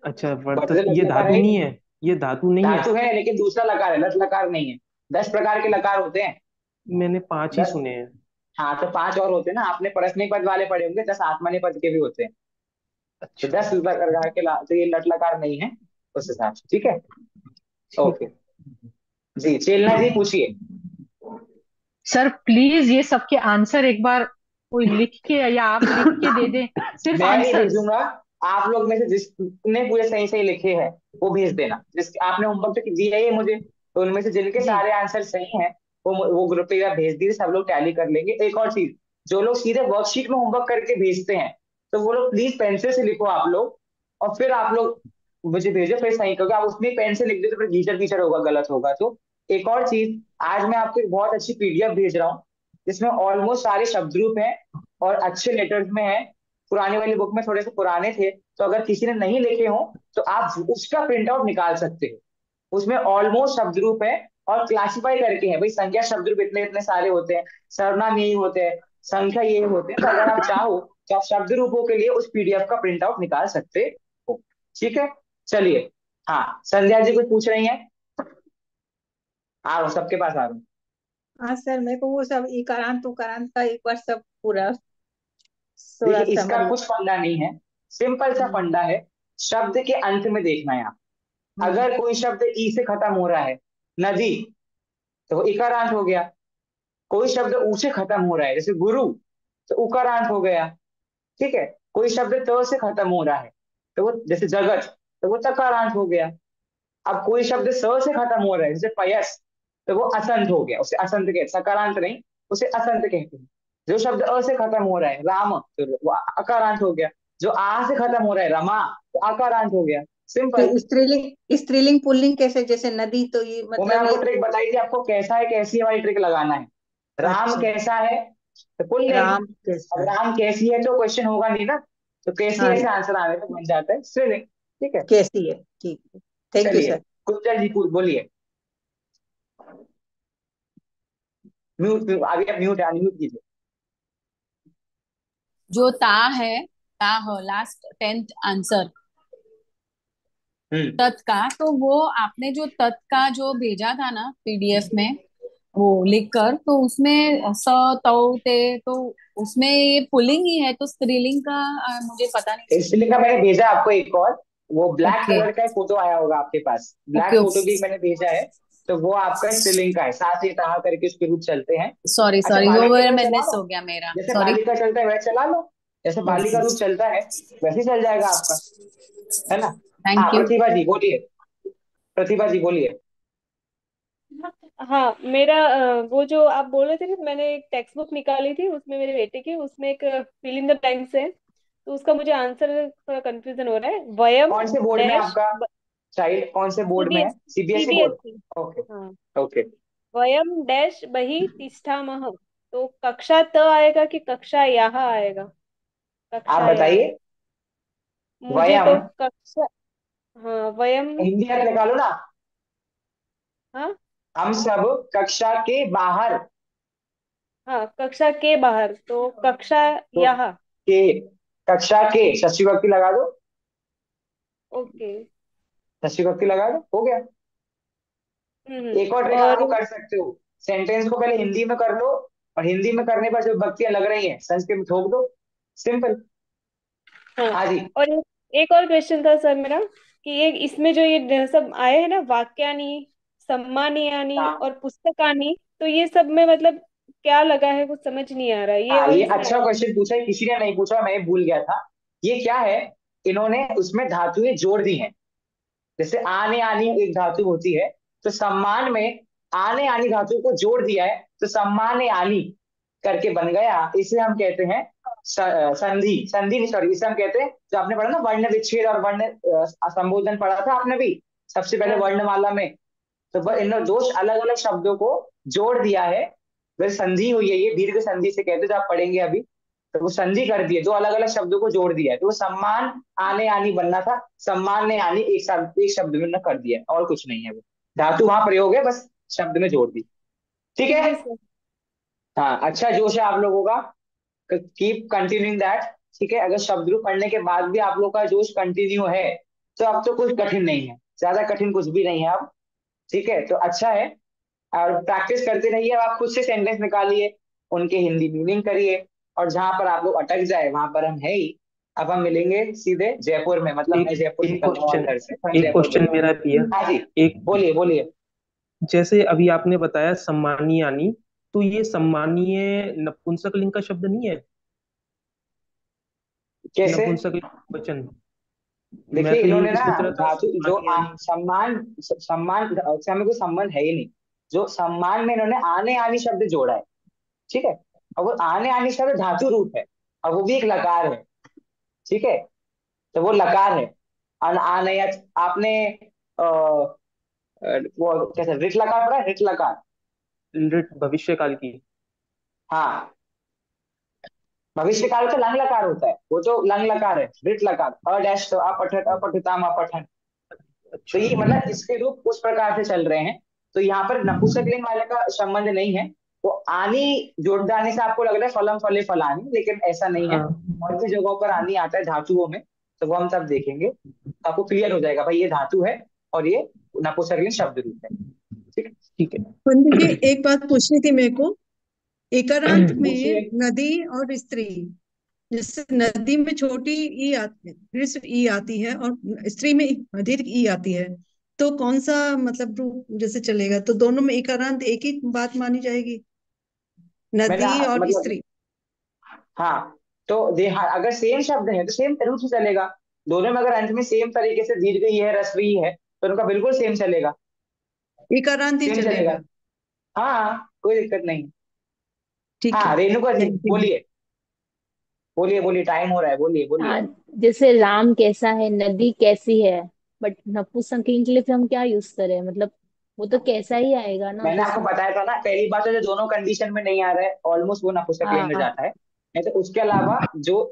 C: अच्छा,
A: वर्तते लट
C: ये
A: लकार है
C: धातु
A: ही
C: नहीं
A: नहीं।
C: है, ये धातु नहीं है।
A: धातु है लेकिन दूसरा लकार है, लट लकार नहीं है। 10 प्रकार के लकार होते हैं।
C: मैंने 5 ही
A: 10।
C: सुने हैं।
A: हाँ तो 5 और होते हैं ना, आपने परस्मैक पद वाले पढ़े होंगे, 10 आत्मनेपद पद के भी होते हैं। तो
C: अच्छा
A: 10 प्रकार के तो ये लट लकार नहीं है उस हिसाब से। ठीक है,
C: ठीक
A: ओके
C: है।
A: जी। चेलना जी पूछिए।
D: सर प्लीज ये सबके आंसर एक बार कोई लिख के या आप लिख के दे दें, सिर्फ
A: मैं नहीं
D: आंसर्स।
A: भेजूंगा, आप लोग में से जिसने पूरे सही सही लिखे हैं वो भेज देना। जिस आपने होमवर्क तो दिया ही है मुझे, तो उनमें से जिनके
D: जी
A: सारे आंसर सही हैं वो ग्रुप पे या भेज दीजिए, सब लोग टैली कर लेंगे। एक और चीज, जो लोग सीधे वर्कशीट में होमवर्क करके भेजते हैं तो वो लोग प्लीज पेंसिल से लिखो आप लोग, और फिर आप लोग मुझे भेजो, फिर सही, क्योंकि आप उसमें पेन से लिख दो तो फिर घीचर घीचर होगा, गलत होगा। तो एक और चीज, आज मैं आपको एक बहुत अच्छी पीडीएफ भेज रहा हूँ जिसमें ऑलमोस्ट सारे शब्द रूप हैं और अच्छे लेटर्स में है। पुरानी वाली बुक में थोड़े से पुराने थे, तो अगर किसी ने नहीं लिखे हो तो आप उसका प्रिंट आउट निकाल सकते हो। उसमें ऑलमोस्ट शब्द रूप है और क्लासिफाई करके है, भाई संख्या शब्द रूप इतने इतने सारे होते हैं, सर्वनाम यही होते हैं, संख्या यही होते हैं। तो अगर आप चाहो तो आप शब्द रूपों के लिए उस पीडीएफ का प्रिंट आउट निकाल सकते हो। ठीक है, चलिए। हाँ, संध्या जी कुछ पूछ रही हैं? आ रहा हूँ, सबके पास आ रहा हूँ।
I: हाँ सर, मेरे को वो सब इकारांत उकारांत का एक बार सब पूरा थोड़ा
A: देखिए इसका
I: समरी।
A: कुछ फंडा नहीं है, सिंपल सा फंडा है। शब्द के अंत में देखना है आप, अगर कोई शब्द ई से खत्म हो रहा है, नदी, तो वो इकारांत हो गया। कोई शब्द ऊ से खत्म हो रहा है, जैसे गुरु, तो उकारांत हो गया। ठीक है, कोई शब्द त से खत्म हो रहा है तो वो, जैसे जगत, तो वो तकारांत हो गया। अब कोई शब्द स से खत्म हो रहा है, जैसे पयस, तो वो असंत हो गया, उसे असंत कहते, सकारांत नहीं, उसे असंत कहते हैं। जो शब्द अ से खत्म हो रहा है, राम, तो वो अकारांत हो गया। जो आ से खत्म हो रहा है, रमा, तो आकारांत हो गया। सिंपल।
I: तो स्त्रीलिंग पुल्लिंग कैसे? जैसे नदी, तो ये
A: वो मैंने
I: मतलब
A: आपको
I: ये
A: ट्रिक बताई थी, आपको कैसा है कैसी है वाली ट्रिक लगाना है। राम
I: अच्छा,
A: कैसा है तो पुल्लिंग।
I: राम कैसा
A: अब
I: है।
A: राम कैसी है तो क्वेश्चन होगा नहीं ना, तो कैसी
I: हाँ,
A: है से आंसर आने तो बन जाता है स्त्रीलिंग। ठीक है,
I: कैसी है, ठीक है। थैंक यू
A: चलिए
I: सर।
A: कुंजल जी बोलिए। म्यूट म्यूट आगे, म्यूट अनम्यूट कीजिए।
N: जो ता है, ता हो लास्ट 10th आंसर
A: हम्म।
N: तत् का, तो वो आपने जो तत् का जो भेजा था ना पीडीएफ में, वो लिखकर, तो उसमें स तौ ते, तो उसमें ये पुल्लिंग ही है, तो स्त्रीलिंग का मुझे पता नहीं चला।
A: स्त्रीलिंग का मैंने भेजा आपको एक और, वो ब्लैक
N: ओके
A: कलर का एक फोटो आया होगा आपके पास, ब्लैक
N: ओके
A: फोटो भी
N: ओके।
A: मैंने भेजा है। तो वो आपका स्त्रीलिंग का है, साथ ही तहा करके उसके रूप चलते हैं।
N: सॉरी
A: अच्छा
N: सॉरी, वो
A: बालिका का
N: मैं
A: चला
N: मिस
A: लो,
N: हो गया मेरा,
A: जैसे
N: सॉरी।
A: बालिका चलता है वैसे चला लो, जैसे बालिका
N: ओके,
A: रूप चलता है वैसे ही चल जाएगा आपका, है ना। हाँ
N: थैंक यू।
A: प्रतिभा जी बोलिए, प्रतिभा जी बोलिए।
S: हाँ, मेरा वो जो आप बोल रहे थे ना, मैंने एक टेक्स्ट बुक निकाली थी, उसमें मेरे बेटे की, उसमें एक फिल इन द ब्लैंक्स है, तो उसका मुझे आंसर थोड़ा कंफ्यूजन हो रहा है। वयम
A: कौन से बोर्ड में
S: डैश
A: आपका चाइल्ड, कौन से बोर्ड में है,
S: CBSE
A: CBSE board?
S: CBSE.
A: Okay,
S: हाँ,
A: ओके।
S: वयम डैश बही तिष्ठामः, तो कक्षा त आएगा कि कक्षा यहाँ आएगा?
A: आप
S: कक्षा यहाँ,
A: बताइए।
S: मुझे
A: वयम,
S: तो कक्षा, हाँ वयम,
A: हिंदी अर्थ निकालो ना।
S: हाँ
A: हम सब कक्षा के बाहर,
S: हाँ, कक्षा के बाहर, तो कक्षा
A: तो
S: यहाँ।
A: के, कक्षा के षष्ठी विभक्ति लगा दो,
S: ओके।
A: षष्ठी विभक्ति लगा दो, हो गया। एक और ट्रिक आप
S: और
A: लोग कर सकते हो, सेंटेंस को पहले हिंदी में कर लो, और हिंदी में करने पर जो विभक्तियां लग रही हैं संस्कृत में ठोक दो, सिंपल।
S: हाँ,
A: हाँ जी।
S: और एक और क्वेश्चन था सर मेरा, कि ये इसमें जो ये सब आए हैं ना, वाक्यानि, सम्माननीयानि
A: हाँ
S: और पुस्तकानि, तो ये सब में मतलब क्या लगा है, कुछ समझ नहीं आ रहा है ये,
A: हाँ,
S: और
A: ये
S: इसमें
A: अच्छा क्वेश्चन पूछा है, किसी ने नहीं पूछा, मैं भूल गया था। ये क्या है, इन्होंने उसमें धातुएं जोड़ दी हैं। जैसे आने आनी एक धातु होती है, तो सम्मान में आने आनी धातु को जोड़ दिया है, तो सम्मान आनी करके बन गया। इसे हम कहते हैं संधि, संधि नहीं सॉरी, इसे हम कहते हैं, जो आपने पढ़ा ना वर्ण विच्छेद और वर्ण संबोधन पढ़ा था आपने भी सबसे पहले
S: हाँ,
A: वर्णमाला में। तो इन दो अलग अलग शब्दों को जोड़ दिया है, फिर संधि हुई है, ये दीर्घ संधि से कहते हैं, जो आप पढ़ेंगे अभी। तो वो संधि कर दिए, दो अलग अलग शब्दों को जोड़ दिया है, तो वो सम्मान आने आनी बनना था, सम्मान ने आनी एक शब्द में न कर दिया है, और कुछ नहीं है, वो धातु वहां प्रयोग है, बस शब्द में जोड़ दी। ठीक है।
S: जी सर।
A: हाँ अच्छा जोश है आप लोगों का, कीप कंटिन्यूइंग दैट। ठीक है, अगर शब्द रूप पढ़ने के बाद भी आप लोग का जोश कंटिन्यू है, तो अब तो कुछ कठिन नहीं है, ज्यादा कठिन कुछ भी नहीं है अब। ठीक है, तो अच्छा है, और प्रैक्टिस करते रहिए। अब आप खुद से सेंटेंस निकालिए, उनके हिंदी मीनिंग करिए, और जहां पर आप लोग अटक जाए वहां पर हम है ही। अब हम मिलेंगे सीधे जयपुर में, मतलब
C: एक
A: मैं जयपुर
C: एक
A: निकल रहा हूँ
C: क्वेश्चन,
A: घर से, हम
C: एक
A: जयपुर
C: क्वेश्चन
A: मिलेंगे।
C: मेरा भी है।
A: हाँ जी,
C: एक,
A: बोलिए बोलिए।
C: जैसे अभी आपने बताया सम्मानीय यानी, तो ये सम्मानीय नपुंसकलिंग का शब्द नहीं है?
A: कैसे?
C: नपुंसकलिंग वचन, मैं
A: देखिए
C: तो यही
A: इन्होंने ना
C: सोच रहा था
A: धातु जो
C: सम्मानीय यानी।
A: सम्मान, सम्मान से हमें कोई संबंध है ही नहीं। जो सम्मान में इन्होंने आने आनी शब्द जोड़ा है, ठीक है, और वो आने आनी शब्द धातु रूप है, और वो भी एक लकार है। ठीक है, तो वो लकार है। आने आपने वो कैसे रिट लकार पढ़ा है? रिट लकार,
C: लृट भविष्य काल की।
A: हाँ, भविष्य काल का लंग लकार होता है, वो जो लंग लकार है रिट लकार, अ डैश तो अपठत अपठिताम अपठन। तो
C: अच्छा।
A: ये मतलब इसके रूप उस प्रकार से चल रहे हैं। तो यहाँ पर नपुंसकलिंग वाले का संबंध नहीं है, वो आनी जोड़ जाने से आपको लग रहा है फलम फले फलानी, लेकिन ऐसा नहीं है।
C: हाँ
A: और भी जगहों पर आनी आता है धातुओं में, तो वो हम तब देखेंगे, तो आपको क्लियर हो जाएगा भाई ये धातु है और ये नपुंसकलिंग शब्द रूप है। ठीक है,
C: ठीक है।
R: पंडित जी एक बात पूछनी थी मेरे को। एकारांत में
A: पूछिए।
R: नदी और स्त्री, जैसे नदी में छोटी ई आती है, ह्रस्व ई आती है, और स्त्री में दीर्घ ई आती है, तो कौन सा मतलब रूप जैसे चलेगा? तो दोनों में एकारांत एक ही बात मानी जाएगी,
A: मैंने
R: नदी और
A: मतलब,
R: स्त्री?
A: हाँ, तो हाँ, अगर सेम शब्द है तो सेम रूप से चलेगा। दोनों में अगर अंत में सेम तरीके से दीर्घ ई है ह्रस्व ई है, तो उनका बिल्कुल सेम चलेगा,
R: एकारांत ही
A: सेम चलेगा।
R: चलेगा।
A: हाँ कोई दिक्कत नहीं।
R: ठीक है,
A: हाँ रेणुका जी
R: थैंक यू।
A: बोलिए, बोलिए बोलिए, टाइम हो रहा है, बोलिए बोलिए।
P: हाँ, जैसे राम कैसा है, नदी कैसी है, बट नपुंसकलिंग के लिए फिर हम क्या यूज करें, मतलब वो तो कैसा ही आएगा ना
A: मैंने आपको
P: जिसमें।
A: बताया था ना, पहली बात तो जो दोनों कंडीशन में नहीं आ रहा है ऑलमोस्ट वो नपुंसक लिंग में
P: हाँ,
A: जाता है। नहीं तो उसके अलावा जो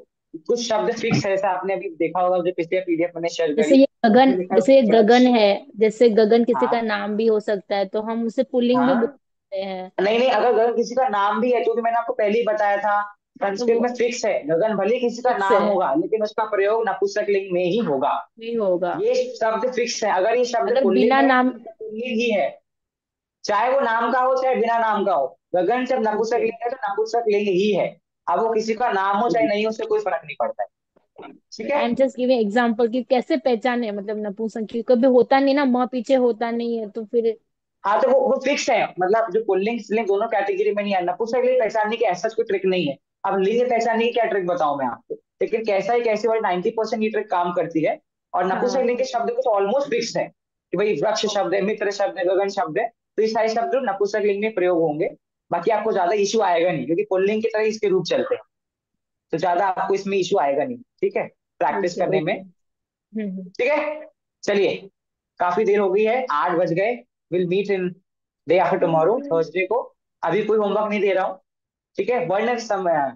A: कुछ शब्द फिक्स है, जैसा आपने अभी देखा होगा जो पिछले पीडीएफ मैंने शेयर
P: जैसे
A: करी,
P: ये गगन,
A: उसमें लिखा है
P: जैसे ये
A: वृक्ष।
P: गगन है, जैसे गगन किसी का
A: हाँ
P: नाम भी हो सकता है, तो हम उसे पुल्लिंग भी बोल
A: हाँ।
P: सकते हैं।
A: नहीं नहीं, अगर गगन किसी का नाम भी है, क्योंकि मैंने आपको पहले ही बताया था
P: तो
A: संस्कृत
P: वो
A: में फिक्स है, गगन भले ही किसी का
P: फिक्स
A: नाम
P: है,
A: होगा लेकिन उसका प्रयोग नपुंसक लिंग में ही होगा।
P: नहीं होगा।
A: ये शब्द फिक्स है, अगर ये शब्द
P: अगर
A: पुल्लिंग
P: बिना
A: है
P: नाम,
A: तो उसका पुल्लिंग ही है, चाहे वो नाम का हो चाहे बिना नाम का हो। गगन जब नपुंसक
P: ओके,
A: लिंग है तो नपुंसक लिंग ही है। अब वो किसी का नाम हो चाहे नहीं हो, उससे कोई फर्क नहीं पड़ता है। ठीक है।
P: I am just giving example कि कैसे पहचाने, मतलब नपुंसक की कभी होता नहीं ना, माँ पीछे होता नहीं है तो फिर।
A: हाँ तो वो फिक्स है, मतलब जो पुल्लिंग स्त्रीलिंग दोनों कैटेगरी में नहीं है। नपुंसक लिंग पहचानने की ऐसा कोई ट्रिक नहीं है। अब लिंग पहचानने की क्या ट्रिक बताऊं मैं आपको, लेकिन कैसा ही कैसे वाली 90% ये ट्रिक काम करती है। और नपुंसक
P: हाँ,
A: लिंग के शब्द कुछ ऑलमोस्ट फिक्स है कि भाई वृक्ष शब्द है, मित्र शब्द है, गगन शब्द है, तो ये सारे शब्द नपुंसक लिंग में प्रयोग होंगे। बाकी आपको ज्यादा इशू आएगा नहीं, क्योंकि पुल्लिंग की तरह इसके रूप चलते हैं, तो ज्यादा आपको इसमें इशू आएगा नहीं। ठीक है, प्रैक्टिस
P: ओके
A: करने में।
P: ओके।
A: ठीक है, चलिए, काफी देर हो गई है, 8 बज गए। Will meet in day after tomorrow, Thursday को। अभी कोई होमवर्क नहीं दे रहा हूँ। ठीक है, वर्ण समय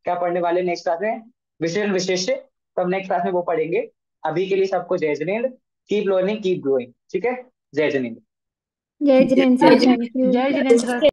A: क्या पढ़ने वाले नेक्स्ट क्लास में, विशेषण विशेष्य, तो हम नेक्स्ट क्लास में वो पढ़ेंगे। अभी के लिए सबको जय Jinendra, keep learning keep growing. ठीक है, जय जिनेन्द्र।
K: जय जिनेन्द्र सर, थैंक यू।
P: जय जिनेन्द्र सर।